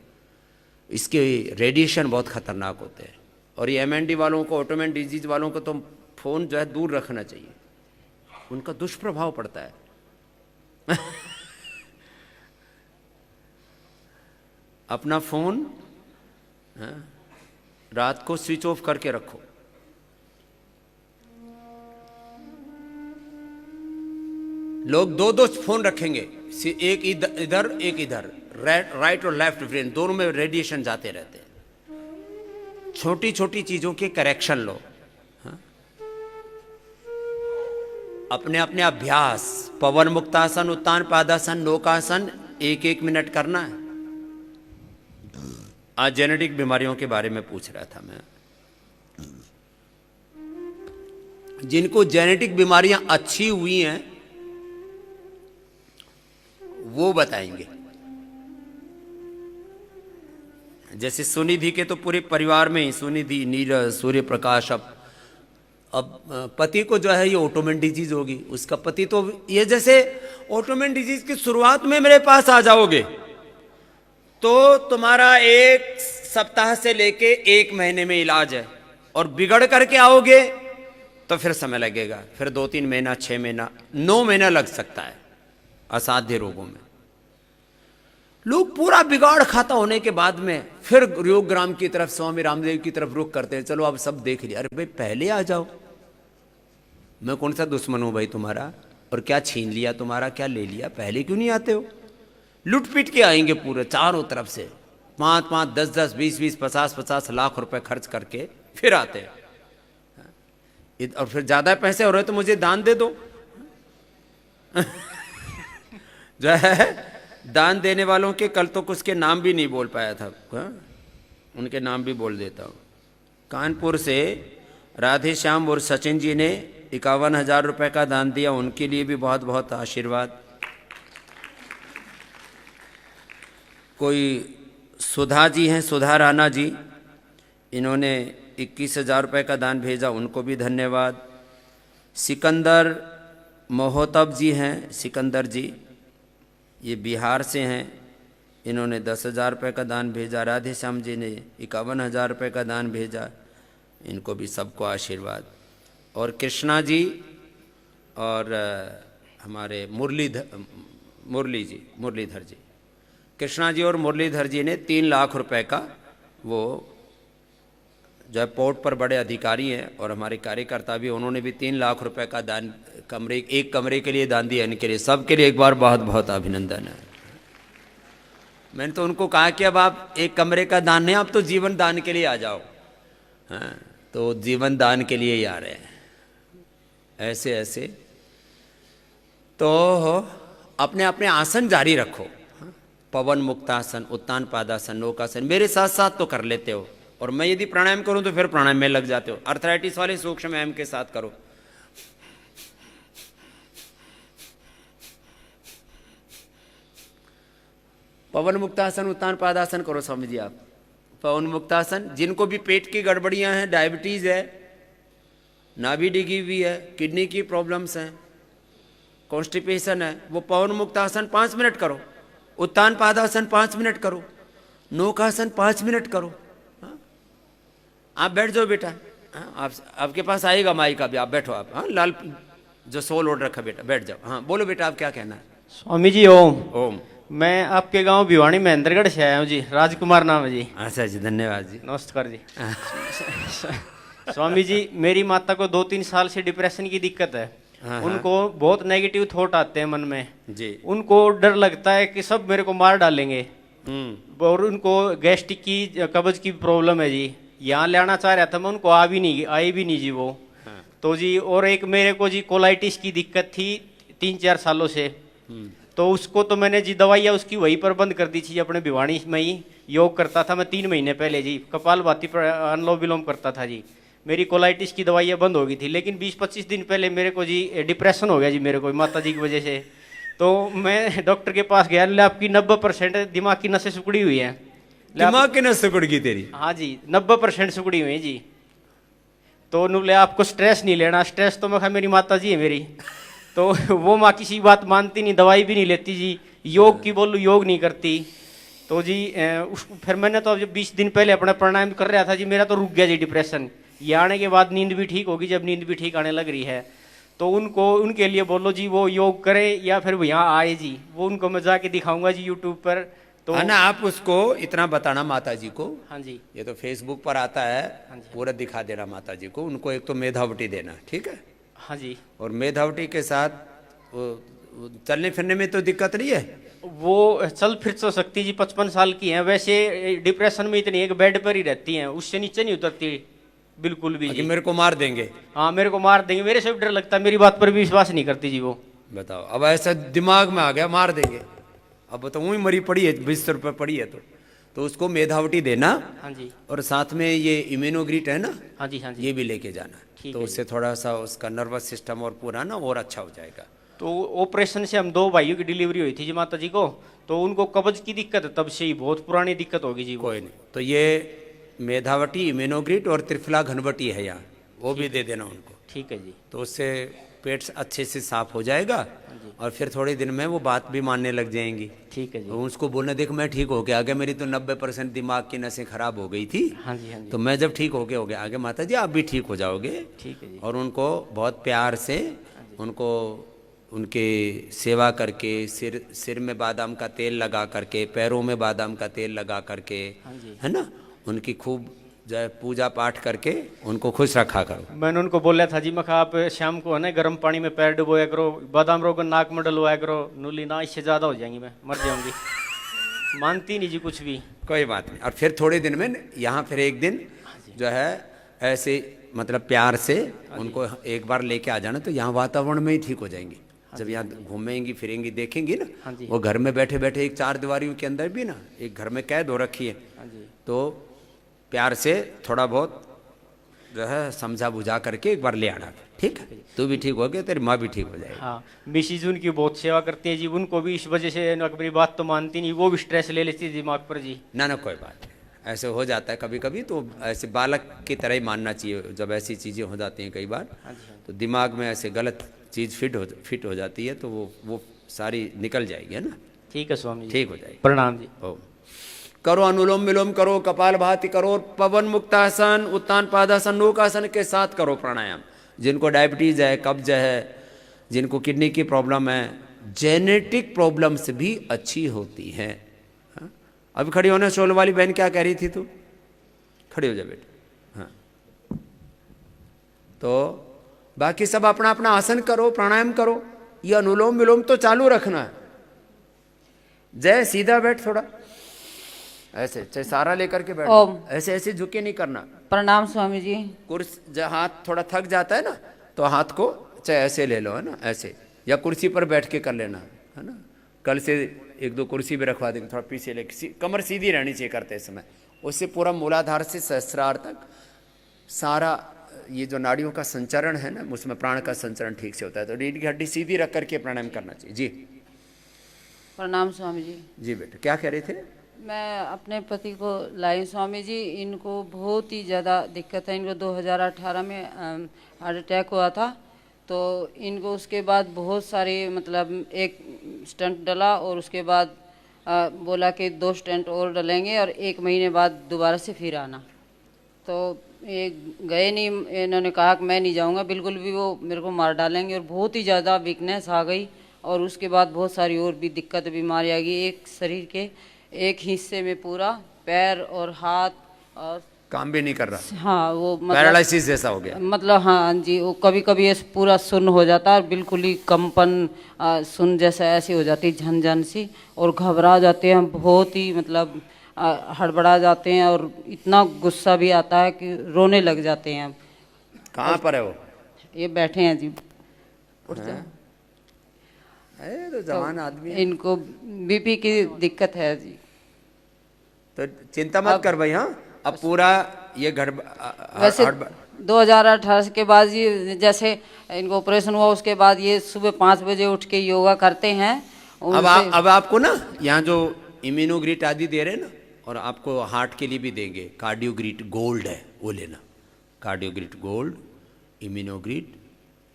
इसके रेडिएशन बहुत ख़तरनाक होते हैं, और ये MND वालों को, ऑटोमेन डिजीज वालों को तो फ़ोन जो है दूर रखना चाहिए, उनका दुष्प्रभाव पड़ता है। अपना फ़ोन रात को स्विच ऑफ करके रखो। लोग 2-2 फोन रखेंगे, एक इधर एक इधर, राइट और लेफ्ट ब्रेन दोनों में रेडिएशन जाते रहते हैं। छोटी छोटी चीजों के करेक्शन लो। हाँ? अपने अपने अभ्यास, पवन मुक्तासन, उत्तान पादासन, नौकासन 1-1 मिनट करना है। आज जेनेटिक बीमारियों के बारे में पूछ रहा था मैं। जिनको जेनेटिक बीमारियां अच्छी हुई हैं वो बताएंगे। जैसे सुनिधि के तो पूरे परिवार में ही, सुनिधि, नीरज, सूर्य प्रकाश, अब पति को जो है ये ऑटोमेन डिजीज होगी। उसका पति तो ये जैसे ऑटोमेन डिजीज की शुरुआत में मेरे पास आ जाओगे तो तुम्हारा 1 सप्ताह से लेके 1 महीने में इलाज है, और बिगड़ करके आओगे तो फिर समय लगेगा, फिर 2-3 महीना, 6 महीना, 9 महीना लग सकता है असाध्य रोगों में। लोग पूरा बिगाड़ खाता होने के बाद में फिर योगग्राम की तरफ, स्वामी रामदेव की तरफ रुख करते हैं। चलो अब सब देख लिया, अरे भाई पहले आ जाओ। मैं कौन सा दुश्मन हूं भाई तुम्हारा, और क्या छीन लिया तुम्हारा, क्या ले लिया, पहले क्यों नहीं आते हो? लुट पिट के आएंगे पूरे चारों तरफ से, 5-5, 10-10, 20-20, 50-50 लाख रुपए खर्च करके फिर आते हैं। और फिर ज्यादा पैसे हो रहे तो मुझे दान दे दो। जो है दान देने वालों के कल तो कुछ के नाम भी नहीं बोल पाया था, उनके नाम भी बोल देता हूँ। कानपुर से राधे श्याम और सचिन जी ने 51,000 रुपये का दान दिया, उनके लिए भी बहुत बहुत आशीर्वाद। कोई सुधा जी हैं, सुधा राणा जी, इन्होंने 21,000 रुपये का दान भेजा, उनको भी धन्यवाद। सिकंदर मोहतब जी हैं, सिकंदर जी ये बिहार से हैं, इन्होंने 10,000 रुपये का दान भेजा। राधे श्याम जी ने 51,000 रुपये का दान भेजा, इनको भी सबको आशीर्वाद। और कृष्णा जी और हमारे मुरलीधर जी, कृष्णा जी और मुरलीधर जी ने 3 लाख रुपए का, वो जो है पोर्ट पर बड़े अधिकारी हैं और हमारे कार्यकर्ता भी, उन्होंने भी 3 लाख रुपए का दान एक कमरे के लिए दान दिया। इनके लिए, सबके लिए एक बार बहुत बहुत अभिनंदन है। मैंने तो उनको कहा कि अब आप एक कमरे का दान नहीं, आप तो जीवन दान के लिए आ जाओ। हाँ, तो जीवन दान के लिए ही आ रहे हैं। ऐसे ऐसे तो अपने अपने आसन जारी रखो। पवन मुक्तासन, उत्तान पादासन, नौकासन मेरे साथ साथ तो कर लेते हो, और मैं यदि प्राणायाम करूं तो फिर प्राणायाम में लग जाते हो। अर्थराइटिस वाले सूक्ष्म व्यायाम के साथ करो। पवन मुक्तासन, उत्तान पादासन करो स्वामी जी आप। पवन मुक्तासन, जिनको भी पेट की गड़बड़ियां हैं, डायबिटीज है, नाभि डिगी हुई है, किडनी की प्रॉब्लम्स हैं, कॉन्स्टिपेशन है वो पवन मुक्त आसन 5 मिनट करो, उत्तान पादासन 5 मिनट करो, नौकासन 5 मिनट करो। हाँ? आप बैठ जाओ बेटा, हाँ? आप आपके पास आएगा माइक, अभी आप बैठो आप। हाँ, लाल जो सोल ओढ़ रखा बेटा, बैठ जाओ। हाँ बोलो बेटा, आप क्या कहना है?
स्वामी जी ओम।
ओम।
मैं आपके गांव भिवानी महेंद्रगढ़ से आया हूँ जी, राजकुमार नाम है जी।
अच्छा जी, धन्यवाद जी।
नमस्कार जी। स्वामी जी, मेरी माता को 2-3 साल से डिप्रेशन की दिक्कत है।
हाँ,
उनको बहुत नेगेटिव थॉट आते हैं मन में
जी।
उनको डर लगता है कि सब मेरे को मार डालेंगे। और उनको गैस्ट्रिक की, कब्ज की प्रॉब्लम है जी। यहाँ लाना चाह रहा था मैं, उनको आए भी नहीं जी वो। तो जी और एक मेरे को जी कोलाइटिस की दिक्कत थी 3-4 सालों से। तो उसको तो मैंने जी दवाइयाँ उसकी वहीं पर बंद कर दी थी अपने भिवानी में ही। योग करता था मैं 3 महीने पहले जी, कपालभाति पर अनुलोम विलोम करता था जी। मेरी कोलाइटिस की दवाइयाँ बंद हो गई थी, लेकिन 20-25 दिन पहले मेरे को जी डिप्रेशन हो गया जी, मेरे को माता जी की वजह से। तो मैं डॉक्टर के पास गया, ले आपकी 90% दिमाग की नसें सिकुड़ी हुई हैं।
दिमाग की नस सिकुड़ गई तेरी?
हाँ जी, 90% सिकुड़ी हुई है जी। तो बोले आपको स्ट्रेस नहीं लेना। स्ट्रेस तो मैं कहा मेरी माता जी है मेरी। तो वो माँ किसी बात मानती नहीं, दवाई भी नहीं लेती जी। योग की बोलूँ योग नहीं करती। तो जी फिर मैंने तो जब 20 दिन पहले अपना प्राणायाम कर रहा था जी, मेरा तो रुक गया जी डिप्रेशन। ये आने के बाद नींद भी ठीक होगी, जब नींद भी ठीक आने लग रही है। तो उनको उनके लिए बोलो जी वो योग करें या फिर वो यहाँ आए जी। वो उनको मैं जाके दिखाऊंगा जी यूट्यूब पर। तो
है ना, आप उसको इतना बताना माता जी को।
हाँ जी।
ये तो फेसबुक पर आता है, पूरा दिखा देना माता जी को। उनको एक तो मेधावटी देना, ठीक है?
हाँ जी।
और मेधावटी के साथ वो चलने फिरने में तो दिक्कत नहीं है?
वो चल फिर तो सकती जी, 55 साल की हैं। वैसे डिप्रेशन में इतनी एक बेड पर ही रहती हैं, उससे नीचे नहीं उतरती बिल्कुल भी जी।
मेरे को मार देंगे?
हाँ मेरे को मार देंगे, मेरे से भी डर लगता है, मेरी बात पर भी विश्वास नहीं करती जी वो।
बताओ, अब ऐसा दिमाग में आ गया मार देंगे। अब बताओ, वही मरी पड़ी है, 20 रुपये पड़ी है तो उसको मेधावटी देना।
हाँ जी।
और साथ में ये इम्यूनोग्रिट है ना,
हाँ जी। हाँ जी।
ये भी लेके जाना,
ठीक
तो
है
उससे थोड़ा सा उसका नर्वस सिस्टम और पूरा ना और अच्छा हो जाएगा।
तो ऑपरेशन से हम 2 भाइयों की डिलीवरी हुई थी जी माता जी को। तो उनको कब्ज की दिक्कत है, तब से ही बहुत पुरानी दिक्कत होगी जी।
कोई नहीं, तो ये मेधावटी, इम्यूनोग्रिट और त्रिफला घनवटी है यहाँ, वो भी दे देना उनको।
ठीक है जी।
तो उससे पेट अच्छे से साफ हो जाएगा और फिर थोड़े दिन में वो बात भी मानने लग जाएंगी।
ठीक है जी।
तो उसको बोलना, देख मैं ठीक हो गया, आगे मेरी तो 90% दिमाग की नसें खराब हो गई थी।
हाँ जी। हाँ जी।
तो मैं जब ठीक हो गया आगे माता जी आप भी ठीक हो जाओगे।
ठीक है जी।
और उनको बहुत प्यार से उनको उनके सेवा करके, सिर में बादाम का तेल लगा करके, पैरों में बादाम का तेल लगा करके, है ना, उनकी खूब जो है पूजा पाठ करके उनको खुश रखा करो।
मैंने उनको बोला था जी, मैं कहा आप शाम को है ना गर्म पानी में पैर डुबोया करो, बादाम रोगन नाक में डलवाया करो। नूली ना, इससे ज़्यादा हो जाएंगी, मैं मर जाऊंगी। मानती नहीं जी कुछ भी।
कोई बात नहीं। और फिर थोड़े दिन में यहाँ फिर एक दिन जो है ऐसे मतलब प्यार से उनको एक बार लेके आ जाना, तो यहाँ वातावरण में ही ठीक हो जाएंगी। जब यहाँ घूमेंगी फिरेंगी देखेंगी ना, वो घर में बैठे बैठे एक 4 दीवारियों के अंदर भी ना एक घर में कैद हो रखी है। तो प्यार से थोड़ा बहुत जो है समझा बुझा करके एक बार ले आना, ठीक है? तू भी ठीक हो गया, तेरी माँ भी ठीक हो जाएगी।
हाँ, मिसिज उनकी बहुत सेवा करती है जी। उनको भी इस वजह से मेरी बात तो मानती नहीं, वो भी स्ट्रेस ले लेती है दिमाग पर जी।
ना कोई बात नहीं, ऐसे हो जाता है कभी कभी। तो ऐसे बालक की तरह ही मानना चाहिए। जब ऐसी चीज़ें हो जाती हैं कई बार, तो दिमाग में ऐसे गलत चीज़ फिट हो जाती है, तो वो सारी निकल जाएगी, है ना?
ठीक है स्वामी जी,
ठीक हो जाएगी।
प्रणाम जी।
ओ करो, अनुलोम विलोम करो, कपालभाति करो, पवन मुक्तासन, उत्तान पादासन, नौकासन के साथ करो प्राणायाम। जिनको डायबिटीज़ है, कब्ज है, जिनको किडनी की प्रॉब्लम है, जेनेटिक प्रॉब्लम्स भी अच्छी होती हैं। हाँ? अभी खड़ी होने शोल वाली बहन क्या कह रही थी तू? खड़ी हो जा बेटा। हाँ, तो बाकी सब अपना अपना आसन करो, प्राणायाम करो। ये अनुलोम विलोम तो चालू रखना है। जय सीधा बैठ, थोड़ा ऐसे चाहे सारा लेकर के बैठो, ऐसे ऐसे झुके नहीं करना।
प्रणाम स्वामी जी।
कुर्सी जब हाथ थोड़ा थक जाता है ना, तो हाथ को चाहे ऐसे ले लो, है ना, ऐसे, या कुर्सी पर बैठ के कर लेना, है ना। कल से 1-2 कुर्सी भी रखवा देंगे, थोड़ा पीछे लेके, कमर सीधी रहनी चाहिए करते समय। उससे पूरा मूलाधार से सहस्रार तक सारा ये जो नाड़ियों का संचरण है ना, उसमें प्राण का संचरण ठीक से होता है। तो रीढ़ की हड्डी सीधी रख करके प्राणायाम करना चाहिए। जी
प्रणाम स्वामी जी।
जी बेटा, क्या कह रहे थे?
मैं अपने पति को लाई स्वामी जी। इनको बहुत ही ज़्यादा दिक्कत है। इनको 2018 में हार्ट अटैक हुआ था। तो इनको उसके बाद बहुत सारे मतलब एक स्टंट डला और उसके बाद बोला कि 2 स्टंट और डलेंगे और 1 महीने बाद दोबारा से फिर आना। तो ये गए नहीं, इन्होंने कहा कि मैं नहीं जाऊंगा बिल्कुल भी, वो मेरे को मार डालेंगे। और बहुत ही ज़्यादा वीकनेस आ गई और उसके बाद बहुत सारी और भी दिक्कत बीमारी आ गई। एक शरीर के एक हिस्से में पूरा पैर और हाथ और
काम भी नहीं कर रहा,
हाँ वो मतलब
पैरालिसिस जैसा हो गया।
मतलब हाँ जी, वो कभी कभी ऐसे पूरा सुन्न हो जाता है, बिल्कुल ही कंपन सुन जैसा ऐसी हो जाती है, झनझन सी, और घबरा जाते हैं बहुत ही, मतलब हड़बड़ा जाते हैं और इतना गुस्सा भी आता है कि रोने लग जाते हैं।
कहाँ पर है वो?
ये बैठे हैं जी, उठ जाओ।
अरे तो जवान आदमी है।
इनको बीपी की दिक्कत है जी।
तो चिंता मत कर भाई। हाँ, अब पूरा ये घर
वैसे 2018 के बाद ये जैसे इनको ऑपरेशन हुआ उसके बाद ये सुबह 5 बजे उठ के योगा करते हैं।
अब आपको ना यहाँ जो इम्यूनोग्रिट आदि दे रहे हैं ना, और आपको हार्ट के लिए भी देंगे, कार्डियोग्रिट गोल्ड है वो लेना, कार्डियोग्रिट गोल्ड, इम्यूनोग्रिट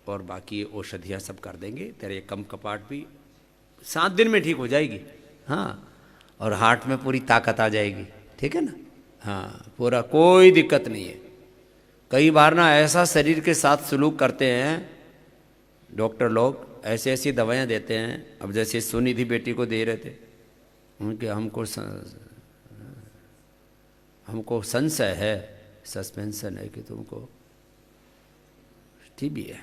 और बाकी औषधियाँ सब कर देंगे। तेरे कम कपाट भी 7 दिन में ठीक हो जाएगी। हाँ, और हार्ट में पूरी ताकत आ जाएगी, ठीक है ना। हाँ, पूरा कोई दिक्कत नहीं है। कई बार ना ऐसा शरीर के साथ सलूक करते हैं डॉक्टर लोग, ऐसी ऐसी दवाइयाँ देते हैं। अब जैसे सुनिधि बेटी को दे रहे थे, उनके हमको संशय है, सस्पेंशन है कि तुमको टीबी है।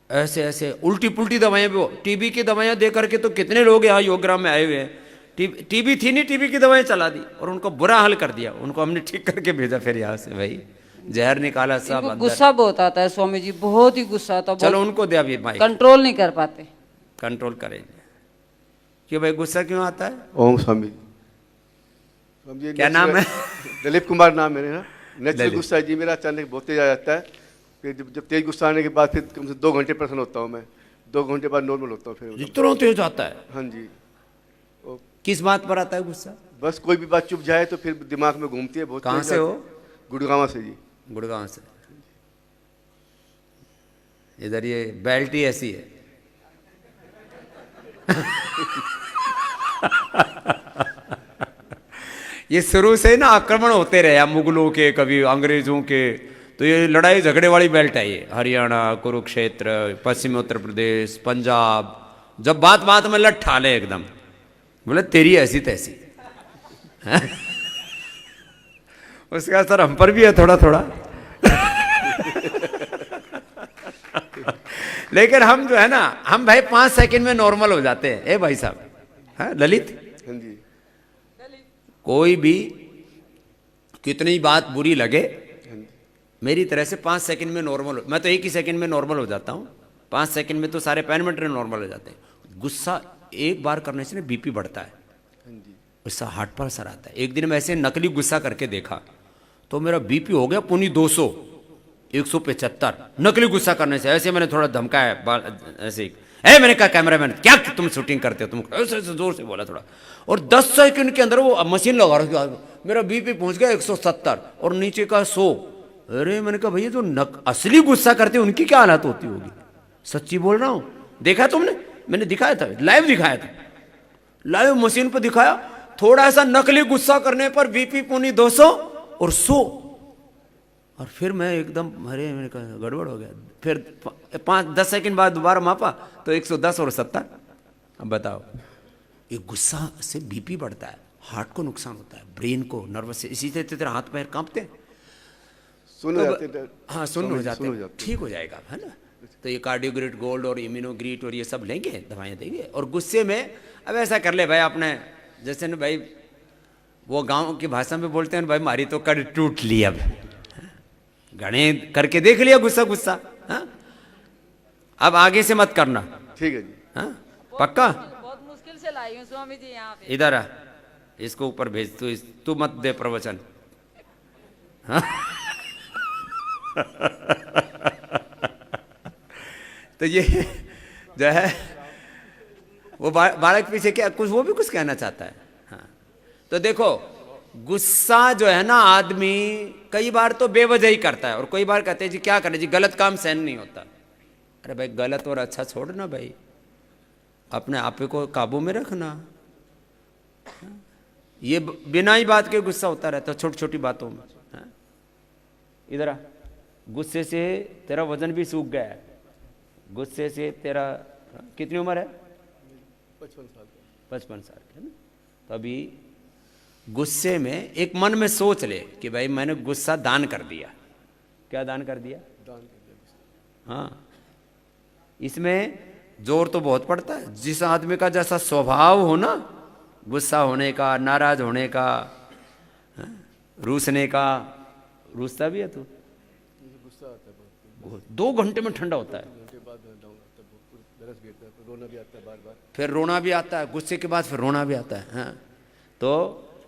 ऐसे ऐसे उल्टी पुल्टी दवाइयाँ भी, टीबी की दवाइयाँ दे करके तो कितने लोग यहाँ योगराम में आए हुए हैं। टीबी थी नहीं, टीबी की दवाएं चला दी और उनको बुरा हाल कर दिया। उनको हमने ठीक करके भेजा फिर यहाँ से, भाई जहर निकाला सब अंदर।
गुस्सा बहुत आता है स्वामी जी, बहुत ही गुस्सा आता है।
चलो उनको दे अभी माइक,
कंट्रोल नहीं कर पाते।
कंट्रोल करेंगे। क्यों भाई गुस्सा क्यों आता है?
ओम स्वामी।
क्या नाम है?
दिलीप कुमार नाम मेरे ना। नेचुरल गुस्सा जी मेरा अचानक बहुत तेज आ जाता है। फिर जब तेज गुस्सा आने के बाद फिर कम से 2 घंटे प्रसन्न होता हूँ मैं, 2 घंटे बाद नॉर्मल होता हूँ फिर।
इतना तेज आता है?
हाँ जी।
किस बात पर आता है गुस्सा?
बस कोई भी बात चुप जाए तो फिर दिमाग में घूमती है बहुत।
कहाँ से हो?
गुड़गांव से जी।
गुड़गांव से। इधर ये बेल्ट ही ऐसी है। ये शुरू से ना आक्रमण होते रहे, मुगलों के, कभी अंग्रेजों के, तो ये लड़ाई झगड़े वाली बेल्ट है ये। हरियाणा, कुरुक्षेत्र, पश्चिमी उत्तर प्रदेश, पंजाब, जब बात बात में लठ ठाले एकदम, बोले तेरी ऐसी तैसी। उसका असर हम पर भी है थोड़ा थोड़ा। लेकिन हम जो है ना, हम भाई 5 सेकंड में नॉर्मल हो जाते हैं। ए भाई साहब, हाँ ललित,
हाँ जी।
कोई भी कितनी बात बुरी लगे, मेरी तरह से 5 सेकंड में नॉर्मल, मैं तो 1 ही सेकंड में नॉर्मल हो जाता हूँ। 5 सेकंड में तो सारे पैरामीटर नॉर्मल हो जाते हैं। गुस्सा एक बार करने से ना बीपी बढ़ता है, उससे हार्ट पर असर आता है। एक दिन मैं ऐसे नकली गुस्सा करके देखा तो मेरा बीपी हो गया पुनी 200, 175 नकली गुस्सा करने से। ऐसे मैंने थोड़ा धमकाया, ऐसे मैंने कहा कैमरामैन क्या तुम शूटिंग करते हो, तुम ऐसे जोर से बोला थोड़ा, और 10 सेकंड के अंदर वो मशीन लगा रहा, मेरा बीपी पहुंच गया 170 और नीचे का 100। अरे मैंने कहा भैया जो असली गुस्सा करते उनकी क्या हालत होती होगी। सच्ची बोल रहा हूं, देखा तुमने? मैंने दिखाया था, लाइव दिखाया था, लाइव मशीन पर दिखाया। थोड़ा सा नकली गुस्सा करने पर बीपी पुनी 200 और 100। और फिर मैं एकदम, अरे मैंने कहा गड़बड़ हो गया। फिर 5-10 सेकंड बाद दोबारा मापा तो 110 और 70। अब बताओ, ये गुस्सा से बीपी बढ़ता है, हार्ट को नुकसान होता है, ब्रेन को, नर्वस से, इसी से तेरे हाथ पैर कांपते हैं,
सुन हो जाते।
हाँ सुन हो जाते हैं, ठीक हो जाएगा, है ना। तो ये कार्डियोग्रिट गोल्ड और इम्यूनोग्रिट और ये सब लेंगे, दवाइयाँ देंगे। और गुस्से में अब ऐसा कर ले भाई, आपने जैसे ना भाई वो गांव की भाषा में बोलते हैं भाई, मारी तो कड़ टूट ली, अब गणे करके देख लिया गुस्सा गुस्सा। हाँ, अब आगे से मत करना,
ठीक है जी।
हाँ पक्का?
बहुत मुश्किल से लाई हूँ स्वामी जी यहाँ पे।
इधर आ, इसको ऊपर भेज, तू मत दे प्रवचन। हाँ? तो ये जो है वो बालक पीछे क्या कुछ, वो भी कुछ कहना चाहता है। हाँ, तो देखो गुस्सा जो है ना, आदमी कई बार तो बेवजह ही करता है, और कई बार कहते हैं जी क्या करें जी, गलत काम सहन नहीं होता। अरे भाई गलत और अच्छा छोड़ ना भाई, अपने आप को काबू में रखना। ये बिना ही बात के गुस्सा होता रहता है छोटी छोटी बातों में। इधर आ, गुस्से से तेरा वजन भी सूख गया है, गुस्से से तेरा कितनी उम्र है?
55 साल
55 साल है ना। तो अभी गुस्से में एक मन में सोच ले कि भाई मैंने गुस्सा दान कर दिया। क्या दान कर दिया?
दान कर दिया।
हाँ, इसमें जोर तो बहुत पड़ता है। जिस आदमी का जैसा स्वभाव हो ना, गुस्सा होने का, नाराज होने का, रूसने का, रूसता भी है तू?
गुस्सा आता है बहुत,
2 घंटे में ठंडा होता है,
घंटे बाद डाउन आता है, दरस भी आता है, रोना भी आता है बार बार,
फिर रोना भी आता है, गुस्से के बाद फिर रोना भी आता है। हाँ, तो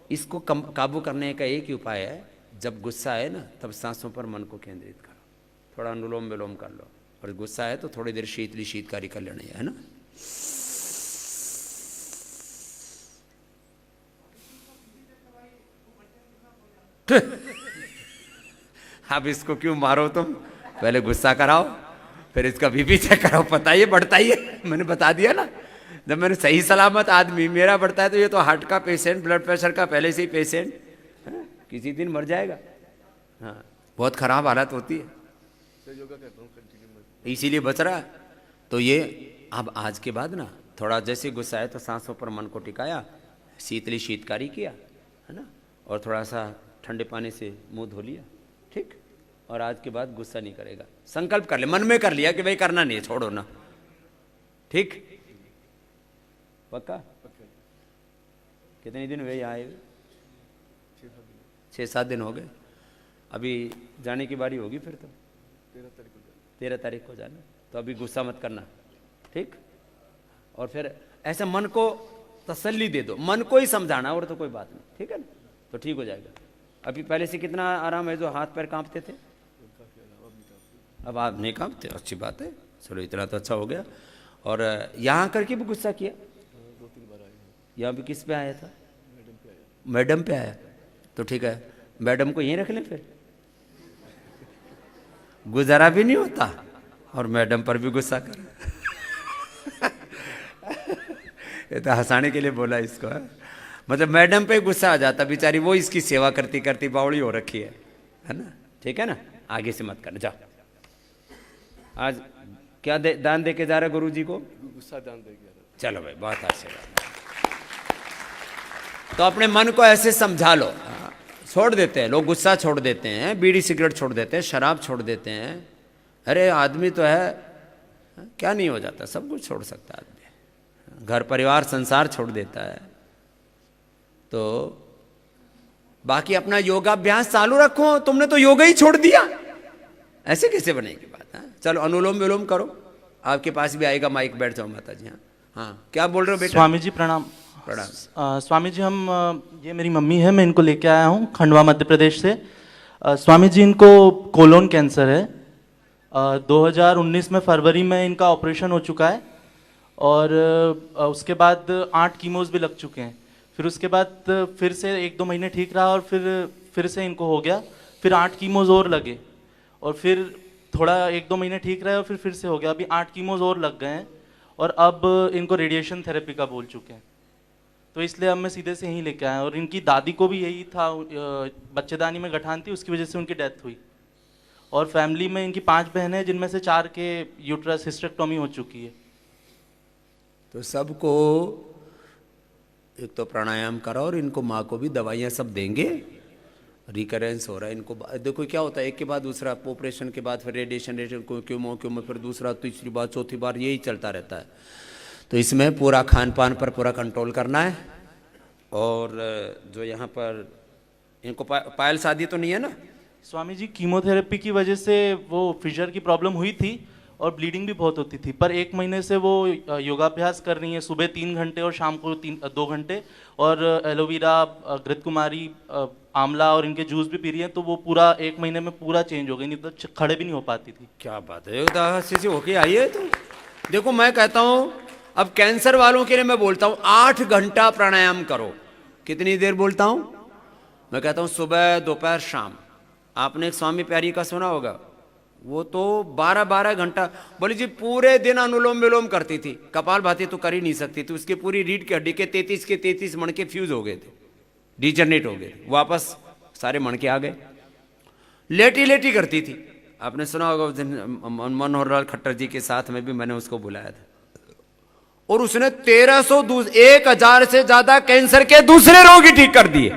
इसको काबू करने का एक ही उपाय है, जब गुस्सा है ना तब सांसों पर मन को केंद्रित करो, थोड़ा अनुलोम विलोम कर लो, और गुस्सा है तो थोड़ी देर शीतली शीतकारी कर लेनी है ना। अब इसको क्यों मारो तुम, पहले गुस्सा कराओ फिर इसका बीपी चेक कराओ, पता ही बढ़ता ही है। मैंने बता दिया ना, जब मैंने सही सलामत आदमी मेरा बढ़ता है तो ये तो हार्ट का पेशेंट, ब्लड प्रेशर का पहले से ही पेशेंट, किसी दिन मर जाएगा। हाँ, बहुत खराब हालत होती है,
योगा करता हूँ कंटिन्यू,
इसीलिए बच रहा है। तो ये अब आज के बाद ना थोड़ा जैसे गुस्सा है तो सांसों पर मन को टिकाया, शीतली शीतकारी किया है ना, और थोड़ा सा ठंडे पानी से मुंह धो लिया, ठीक। और आज के बाद गुस्सा नहीं करेगा, संकल्प कर ले, मन में कर लिया कि भाई करना नहीं है, छोड़ो ना, ठीक, पक्का। कितने दिन हुए यहाँ आए? 6-7 दिन हो गए। अभी जाने की बारी होगी फिर तो 13 तारीख को जाना, तो अभी गुस्सा मत करना, ठीक। और फिर ऐसे मन को तसल्ली दे दो, मन को ही समझाना, और तो कोई बात नहीं, ठीक है ना, तो ठीक हो जाएगा। अभी पहले से कितना आराम है? जो हाथ पैर कांपते थे अब आप नहीं कांपते, अच्छी बात है, चलो इतना तो अच्छा हो गया। और यहाँ करके भी गुस्सा किया?
2-3 बार आए।
यहाँ भी किस पे आया था?
मैडम पे आया।
मैडम पे आया, तो ठीक है, मैडम को यहीं रख लें फिर, गुजारा भी नहीं होता और मैडम पर भी गुस्सा कर। ये तो हंसाने के लिए बोला इसको, है? मतलब मैडम पे गुस्सा आ जाता, बेचारी वो इसकी सेवा करती करती बावड़ी हो रखी है ना, ठीक है ना। आगे से मत करना, जाओ। आज क्या दान दे के जा रहे गुरु जी को?
गुस्सा दान दे गया।
चलो भाई, बहुत आशीर्वाद। तो अपने मन को ऐसे समझा लो, छोड़ देते हैं लोग, गुस्सा छोड़ देते हैं, बीड़ी सिगरेट छोड़ देते हैं, शराब छोड़ देते हैं। अरे आदमी तो है, क्या नहीं हो जाता, सब कुछ छोड़ सकता है आदमी, घर परिवार संसार छोड़ देता है। तो बाकी अपना योगाभ्यास चालू रखो, तुमने तो योगा ही छोड़ दिया, ऐसे कैसे बनेगी बात? चलो अनुलोम विलोम करो, आपके पास भी आएगा माइक, बैठ जाओ माता जी। हाँ हाँ, क्या बोल रहे हो बेटा?
स्वामी जी प्रणाम।
प्रणाम।
स्वामी जी, हम ये मेरी मम्मी है, मैं इनको लेके आया हूँ खंडवा मध्य प्रदेश से। स्वामी जी, इनको कोलोन कैंसर है। 2019 में फरवरी में इनका ऑपरेशन हो चुका है, और उसके बाद 8 कीमोज भी लग चुके हैं। फिर उसके बाद फिर से 1-2 महीने ठीक रहा, और फिर से इनको हो गया, फिर 8 कीमोज और लगे, और फिर थोड़ा 1-2 महीने ठीक रहे, और फिर से हो गया। अभी 8 कीमोज और लग गए हैं, और अब इनको रेडिएशन थेरेपी का बोल चुके हैं। तो इसलिए अब मैं सीधे से यहीं लेके आया। और इनकी दादी को भी यही था, बच्चेदानी में गठान थी, उसकी वजह से उनकी डेथ हुई। और फैमिली में इनकी 5 बहनें हैं, जिनमें से 4 के यूट्रस हिस्टेक्टोमी हो चुकी है।
तो सबको एक तो प्राणायाम करो, और इनको माँ को भी दवाइयाँ सब देंगे, रिकरेंस हो रहा है इनको। देखो क्या होता है, एक के बाद दूसरा, ऑपरेशन के बाद फिर रेडिएशन, क्यों फिर दूसरा, तीसरी बार, चौथी बार, यही चलता रहता है। तो इसमें पूरा खान पान पर पूरा कंट्रोल करना है। और जो यहाँ पर इनको पायल शादी तो नहीं है ना?
स्वामी जी, कीमोथेरेपी की वजह से वो फिशर की प्रॉब्लम हुई थी, और ब्लीडिंग भी बहुत होती थी, पर 1 महीने से वो योगाभ्यास कर रही है, सुबह 3 घंटे और शाम को 2 घंटे, और एलोवेरा, घृत कुमारी, आंवला और इनके जूस भी पी रही है। तो वो पूरा 1 महीने में पूरा चेंज हो गई, नहीं तो खड़े भी नहीं हो पाती थी।
क्या बात है, से होके आई है। तो देखो मैं कहता हूँ, अब कैंसर वालों के लिए मैं बोलता हूँ 8 घंटा प्राणायाम करो। कितनी देर बोलता हूँ? मैं कहता हूँ सुबह, दोपहर, शाम। आपने एक स्वामी प्यारी का सुना होगा, वो तो 12-12 घंटा, बोले जी पूरे दिन अनुलोम विलोम करती थी। कपालभाति तो कर ही नहीं सकती थी, उसके पूरी रीढ़ की हड्डी के 33 मणके फ्यूज हो गए थे, डिजनरेट हो गए, वापस सारे मणके आ गए। लेटी लेटी करती थी। आपने सुना होगा उस दिन मनोहर लाल खट्टर जी के साथ में भी मैंने उसको बुलाया था, और उसने 1000 से ज्यादा कैंसर के दूसरे रोगी ठीक कर दिए।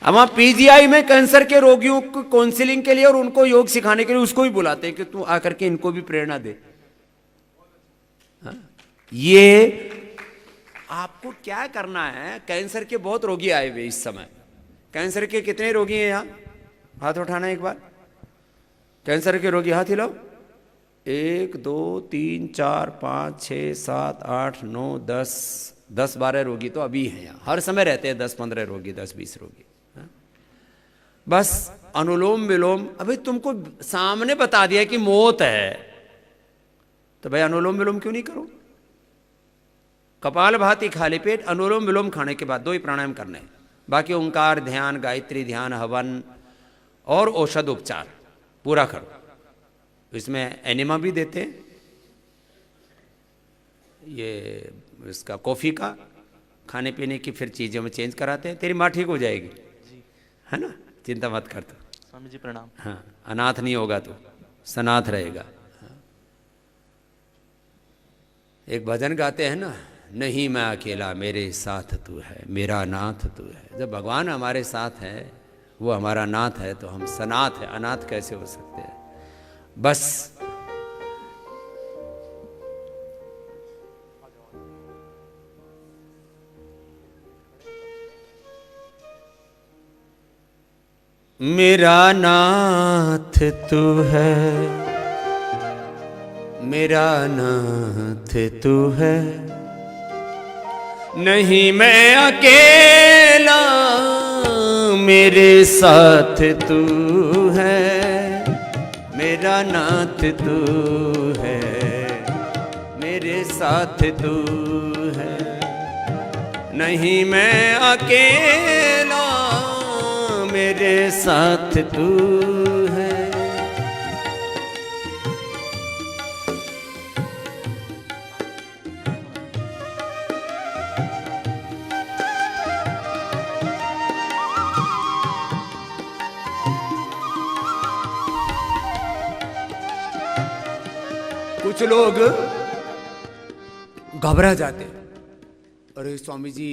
अब वहां पीजीआई में कैंसर के रोगियों को काउंसलिंग के लिए और उनको योग सिखाने के लिए उसको ही बुलाते हैं कि तू आकर के इनको भी प्रेरणा दे। ये आपको क्या करना है? कैंसर के बहुत रोगी आए हुए इस समय। कैंसर के कितने रोगी हैं यहां? हाथ उठाना एक बार। कैंसर के रोगी हाथ हिलाओ। 1 2 3 4 5 6 7 8 9 10 12 रोगी तो अभी हैं यहाँ, हर समय रहते हैं 10-15 रोगी, 10-20 रोगी। बस अनुलोम विलोम अभी तुमको सामने बता दिया कि मौत है, तो भाई अनुलोम विलोम क्यों नहीं करो? कपालभाति खाली पेट अनुलोम विलोम खाने के बाद 2 ही प्राणायाम करने हैं, बाकी ओंकार ध्यान, गायत्री ध्यान, हवन और औषध उपचार पूरा करो। इसमें एनिमा भी देते हैं, ये इसका कॉफी का खाने पीने की फिर चीज़ों में चेंज कराते हैं। तेरी माँ ठीक हो जाएगी, है ना, चिंता मत कर तू।
स्वामी जी प्रणाम।
हाँ, अनाथ नहीं होगा तू, सनाथ रहेगा। हाँ। एक भजन गाते हैं ना, नहीं मैं अकेला मेरे साथ तू है, मेरा नाथ तू है। जब भगवान हमारे साथ है, वो हमारा नाथ है, तो हम सनाथ है, अनाथ कैसे हो सकते हैं? बस मेरा नाथ तू है, मेरा नाथ तू है, नहीं मैं अकेला मेरे साथ तू है, मेरा नाथ तू है, मेरे साथ तू है, नहीं मैं अकेला मेरे साथ तू है। कुछ लोग घबरा जाते हैं, अरे स्वामी जी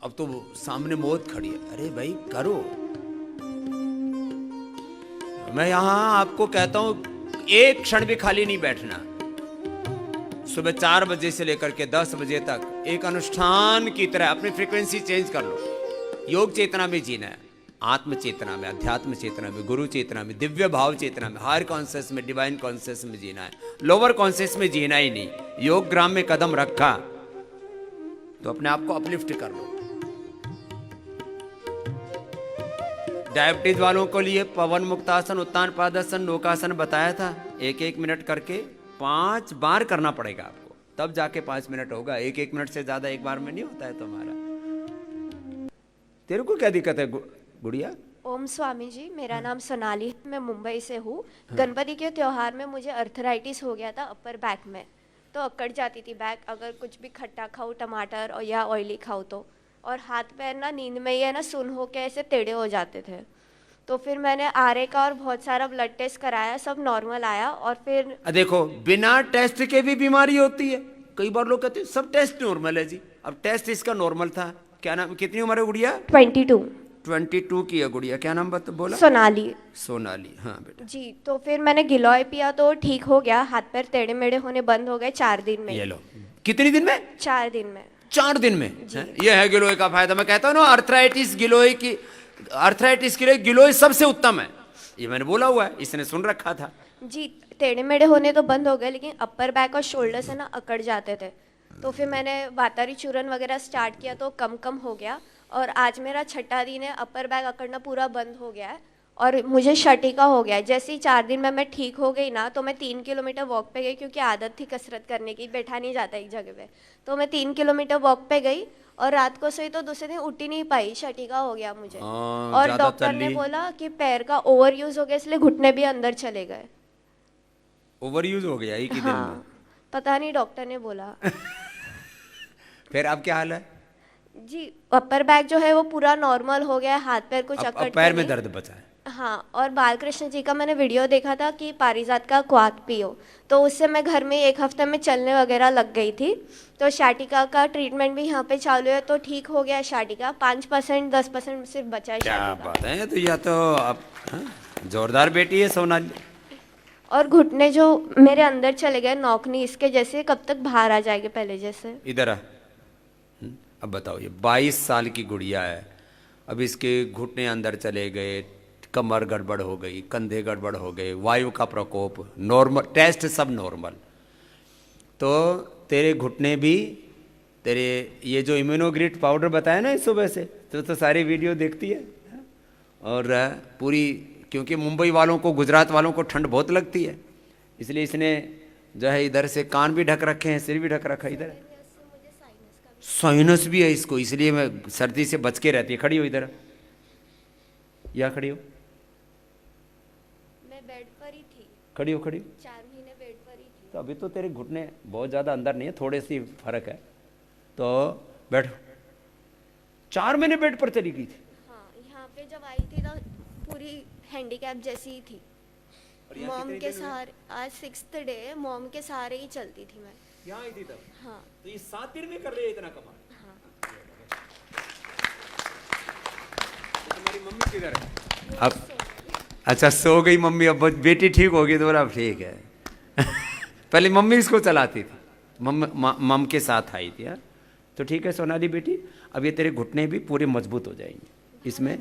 अब तो सामने मौत खड़ी है। अरे भाई करो। मैं यहां आपको कहता हूं एक क्षण भी खाली नहीं बैठना। सुबह 4 बजे से लेकर के 10 बजे तक एक अनुष्ठान की तरह अपनी फ्रीक्वेंसी चेंज कर लो। योग चेतना में जीना है, आत्म चेतना में, अध्यात्म चेतना में, गुरु चेतना में, दिव्य भाव चेतना में, हायर कॉन्शियस में, डिवाइन कॉन्शियस में जीना है। लोअर कॉन्शियस में जीना ही नहीं। योग ग्राम में कदम रखा तो अपने आप को अपलिफ्ट कर लो। डायबिटीज वालों को लिए पवन मुक्तासन, उत्तान पादासन, नौकासन बताया था। 1-1 मिनट करके 5 बार करना पड़ेगा आपको, तब जाके 5 मिनट होगा। 1-1 मिनट से ज्यादा एक बार में नहीं होता है तुम्हारा। तेरे को क्या दिक्कत है गुड़िया?
ओम स्वामी जी, मेरा नाम सोनाली है, मैं मुंबई से हूँ। गणपति के त्योहार में मुझे अर्थराइटिस हो गया था अपर बैक में, तो अकड़ जाती थी बैक, अगर कुछ भी खट्टा खाऊं, टमाटर और या ऑयली खाऊं तो, और हाथ पैर ना नींद में ही है ना सुन हो के ऐसे टेढ़े हो जाते थे। तो फिर मैंने आरए का और बहुत सारा ब्लड टेस्ट कराया, सब नॉर्मल आया। और फिर
देखो बिना टेस्ट के भी बीमारी होती है। कई बार लोग कहते हैं सब टेस्ट नॉर्मल है जी। अब टेस्ट इसका नॉर्मल था। क्या नाम, कितनी उम्र है गुड़िया?
22
की है गुड़िया। क्या नाम बोला?
सोनाली।
सोनाली, हाँ बेटा
जी। तो फिर मैंने गिलोय पिया तो ठीक हो गया, हाथ पैर टेढ़े मेढ़े होने बंद हो गए 4 दिन में।
ये लो, कितनी दिन में?
4 दिन में।
4 दिन में ये है गिलोय का फायदा। मैं कहता हूँ ना, अर्थराइटिस के लिए गिलोय सबसे उत्तम है। ये मैंने बोला हुआ है, इसने सुन रखा था
जी। टेढ़े मेढ़े होने तो बंद हो गए, लेकिन अपर बैक और शोल्डर से ना अकड़ जाते थे। तो फिर मैंने वातारी चूरन वगैरह स्टार्ट किया तो कम हो गया। और आज मेरा 6ठा दिन है, अपर बैक अकड़ना पूरा बंद हो गया है और मुझे शटिका हो गया है। जैसे ही 4 दिन में मैं ठीक हो गई ना, तो मैं 3 किलोमीटर वॉक पे गई, क्योंकि आदत थी कसरत करने की, बैठा नहीं जाता एक जगह पे। तो मैं 3 किलोमीटर वॉक पे गई और रात को सोई तो दूसरे दिन उठ ही नहीं पाई, शटिका हो गया मुझे।
हाँ,
और
ज्यादा
डॉक्टर
चल
ने
ली।
बोला कि पैर का ओवर यूज हो गया, इसलिए घुटने भी अंदर चले गए।
ओवर यूज हो गया एक ही दिन में।
हाँ, पता नहीं, डॉक्टर ने बोला।
फिर अब क्या हाल है?
जी, अपर बैक जो है वो पूरा नॉर्मल हो गया है, हाथ पैर कुछ
अब
अकड़ते
पैर में
नहीं।
दर्द बचा है।
हाँ, और बालकृष्ण जी का मैंने वीडियो देखा था कि पारिजात का क्वाथ पियो, तो उससे मैं घर में 1 हफ्ते में चलने वगैरह लग गई थी। तो शाटिका का ट्रीटमेंट भी यहाँ पे चालू है, तो ठीक हो गया शाटिका। 5% 10% सिर्फ बचा है
क्या
शाटिका।
बात है, तो यह तो अब हाँ, जोरदार बेटी है सोनाली।
और घुटने जो मेरे अंदर चले गए नौकनी, इसके जैसे कब तक बाहर आ जाएंगे पहले जैसे?
इधर आ। अब बताओ, ये 22 साल की गुड़िया है, अब इसके घुटने अंदर चले गए, कमर गड़बड़ हो गई, कंधे गड़बड़ हो गए, वायु का प्रकोप, नॉर्मल टेस्ट सब नॉर्मल। तो तेरे घुटने भी, तेरे ये जो इम्यूनोग्रिड पाउडर बताया ना इस सुबह से, तो सारी वीडियो देखती है। और पूरी, क्योंकि मुंबई वालों को, गुजरात वालों को ठंड बहुत लगती है, इसलिए इसने जो है इधर से कान भी ढक रखे हैं, सिर भी ढक रखा है, इधर साइनस भी है इसको, इसलिए मैं सर्दी से बच के रहती है। खड़ी हो इधर, या खड़ी हो,
मैं बेड पर ही थी,
खड़ी हो, खड़ी हो।
4 महीने बेड पर ही थी।
तो अभी तो तेरे घुटने बहुत ज़्यादा अंदर नहीं है, थोड़े सी फर्क है, तो बैठ। 4 महीने बेड पर चली गई थी।
हाँ, यहाँ पे जब आई थी तो पूरी हैंडीकैप जैसी ही थी। मॉम के सहारे, आज 6th डे, मॉम के सहारे ही चलती थी मैं।
यहाँ आई थी तब?
हाँ।
तो ये 7 दिन में कर रही है इतना कमाल?
हाँ।
तो तुम्हारी मम्मी किधर है अब? अच्छा, सो गई मम्मी, अब बेटी ठीक होगी तो बोला अब ठीक है। पहले मम्मी इसको चलाती थी, मम के साथ आई थी यार। तो ठीक है सोनाली बेटी, अब ये तेरे घुटने भी पूरे मजबूत हो जाएंगे इसमें।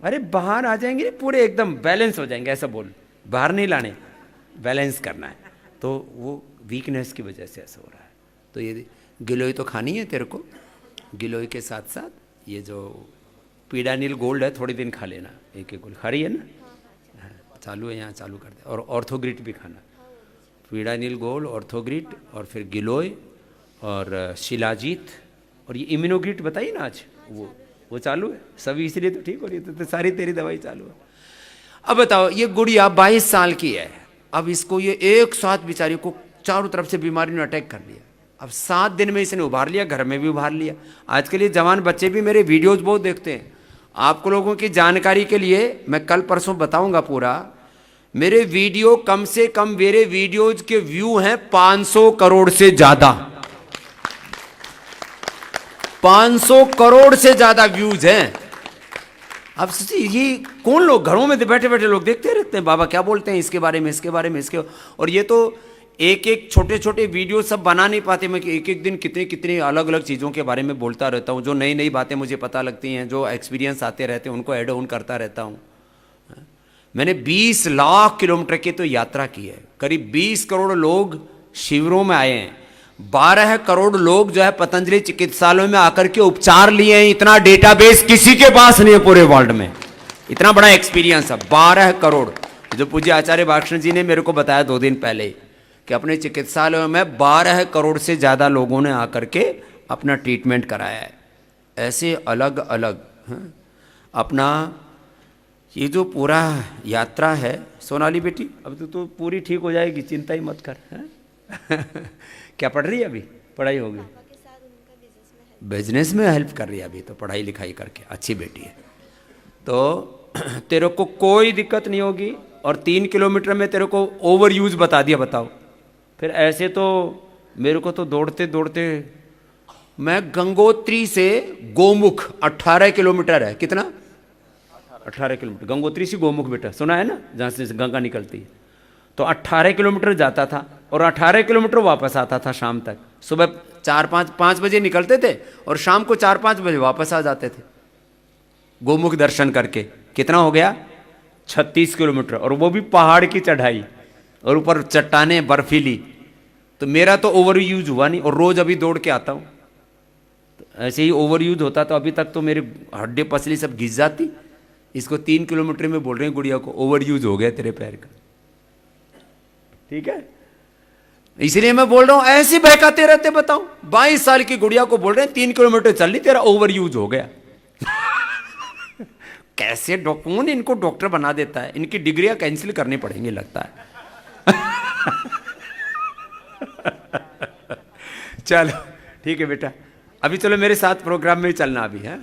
अरे बाहर आ जाएंगे पूरे, एकदम बैलेंस हो जाएंगे, ऐसा बोल, बाहर नहीं लाने, बैलेंस करना है। तो वो वीकनेस की वजह से ऐसा हो रहा है। तो ये गिलोय तो खानी है तेरे को, गिलोय के साथ साथ ये जो पीडानिल गोल्ड है थोड़ी दिन खा लेना, एक गोल्ड खा रही है ना? हाँ, चालू है, यहाँ चालू कर दे। और ऑर्थोग्रिट भी खाना, पीडानिल गोल्ड, ऑर्थोग्रिट, और फिर गिलोय और शिलाजीत, और ये इम्यूनोग्रिट बताइए ना आज, वो चालू है सभी, इसलिए तो ठीक हो रही है। तो सारी तेरी दवाई चालू है। अब बताओ, ये गुड़िया 22 साल की है, अब इसको ये एक साथ बेचारी को चारों तरफ से बीमारी ने अटैक कर लिया। अब 7 दिन में इसने उभार लिया, घर में भी उभार लिया। आज के लिए जवान बच्चे भी मेरे वीडियोस बहुत देखते हैं। आपको लोगों की जानकारी के लिए मैं कल परसों बताऊंगा पूरा, मेरे वीडियो कम से कम, मेरे वीडियोज के व्यू हैं 500 करोड़ से ज्यादा, 500 करोड़ से ज्यादा व्यूज हैं। अब सोचिए, ये कौन लोग घरों में बैठे बैठे लोग देखते रहते हैं, बाबा क्या बोलते हैं इसके बारे में, इसके बारे में, इसके। और ये तो एक एक छोटे छोटे वीडियो सब बना नहीं पाते। मैं एक एक दिन कितने कितने अलग अलग चीज़ों के बारे में बोलता रहता हूँ, जो नई नई बातें मुझे पता लगती हैं, जो एक्सपीरियंस आते रहते हैं, उनको ऐड ऑन करता रहता हूँ। मैंने 20 लाख किलोमीटर की तो यात्रा की है, करीब 20 करोड़ लोग शिविरों में आए हैं, 12 करोड़ लोग जो है पतंजलि चिकित्सालयों में आकर के उपचार लिए हैं। इतना डेटाबेस किसी के पास नहीं है पूरे वर्ल्ड में, इतना बड़ा एक्सपीरियंस है। 12 करोड़, जो पूज्य आचार्य बालकृष्ण जी ने मेरे को बताया 2 दिन पहले कि अपने चिकित्सालयों में 12 करोड़ से ज़्यादा लोगों ने आकर के अपना ट्रीटमेंट कराया है। ऐसे अलग अलग अपना ये जो पूरा यात्रा है। सोनाली बेटी, अब तो पूरी ठीक हो जाएगी, चिंता ही मत कर। क्या पढ़ रही है अभी? पढ़ाई हो गई, बिजनेस में हेल्प कर रही है अभी तो, पढ़ाई लिखाई करके, अच्छी बेटी है। तो तेरे को कोई दिक्कत नहीं होगी। और 3 किलोमीटर में तेरे को ओवर यूज बता दिया, बताओ फिर। ऐसे तो मेरे को तो दौड़ते दौड़ते, मैं गंगोत्री से गोमुख 18 किलोमीटर है, कितना? 18 किलोमीटर। गंगोत्री से गोमुख बेटा सुना है ना, जहाँ से गंगा निकलती है। तो 18 किलोमीटर जाता था और 18 किलोमीटर वापस आता था शाम तक। सुबह 4-5 बजे निकलते थे और शाम को 4-5 बजे वापस आ जाते थे गोमुख दर्शन करके। कितना हो गया? 36 किलोमीटर, और वो भी पहाड़ की चढ़ाई और ऊपर चट्टानें बर्फीली। तो मेरा तो ओवर यूज हुआ नहीं, और रोज अभी दौड़ के आता हूँ। तो ऐसे ही ओवर यूज होता तो अभी तक तो मेरी हड्डी पसली सब घिस जाती। इसको 3 किलोमीटर में बोल रहे हैं गुड़िया को ओवर यूज हो गया तेरे पैर का, ठीक है। इसलिए मैं बोल रहा हूं, ऐसे बहकाते रहते। बताओ 22 साल की गुड़िया को बोल रहे हैं 3 किलोमीटर चल ली, तेरा ओवर यूज हो गया। कैसे कौन इनको डॉक्टर बना देता है? इनकी डिग्रियां कैंसिल करनी पड़ेंगी लगता है। चलो ठीक है बेटा, अभी चलो मेरे साथ प्रोग्राम में चलना अभी है।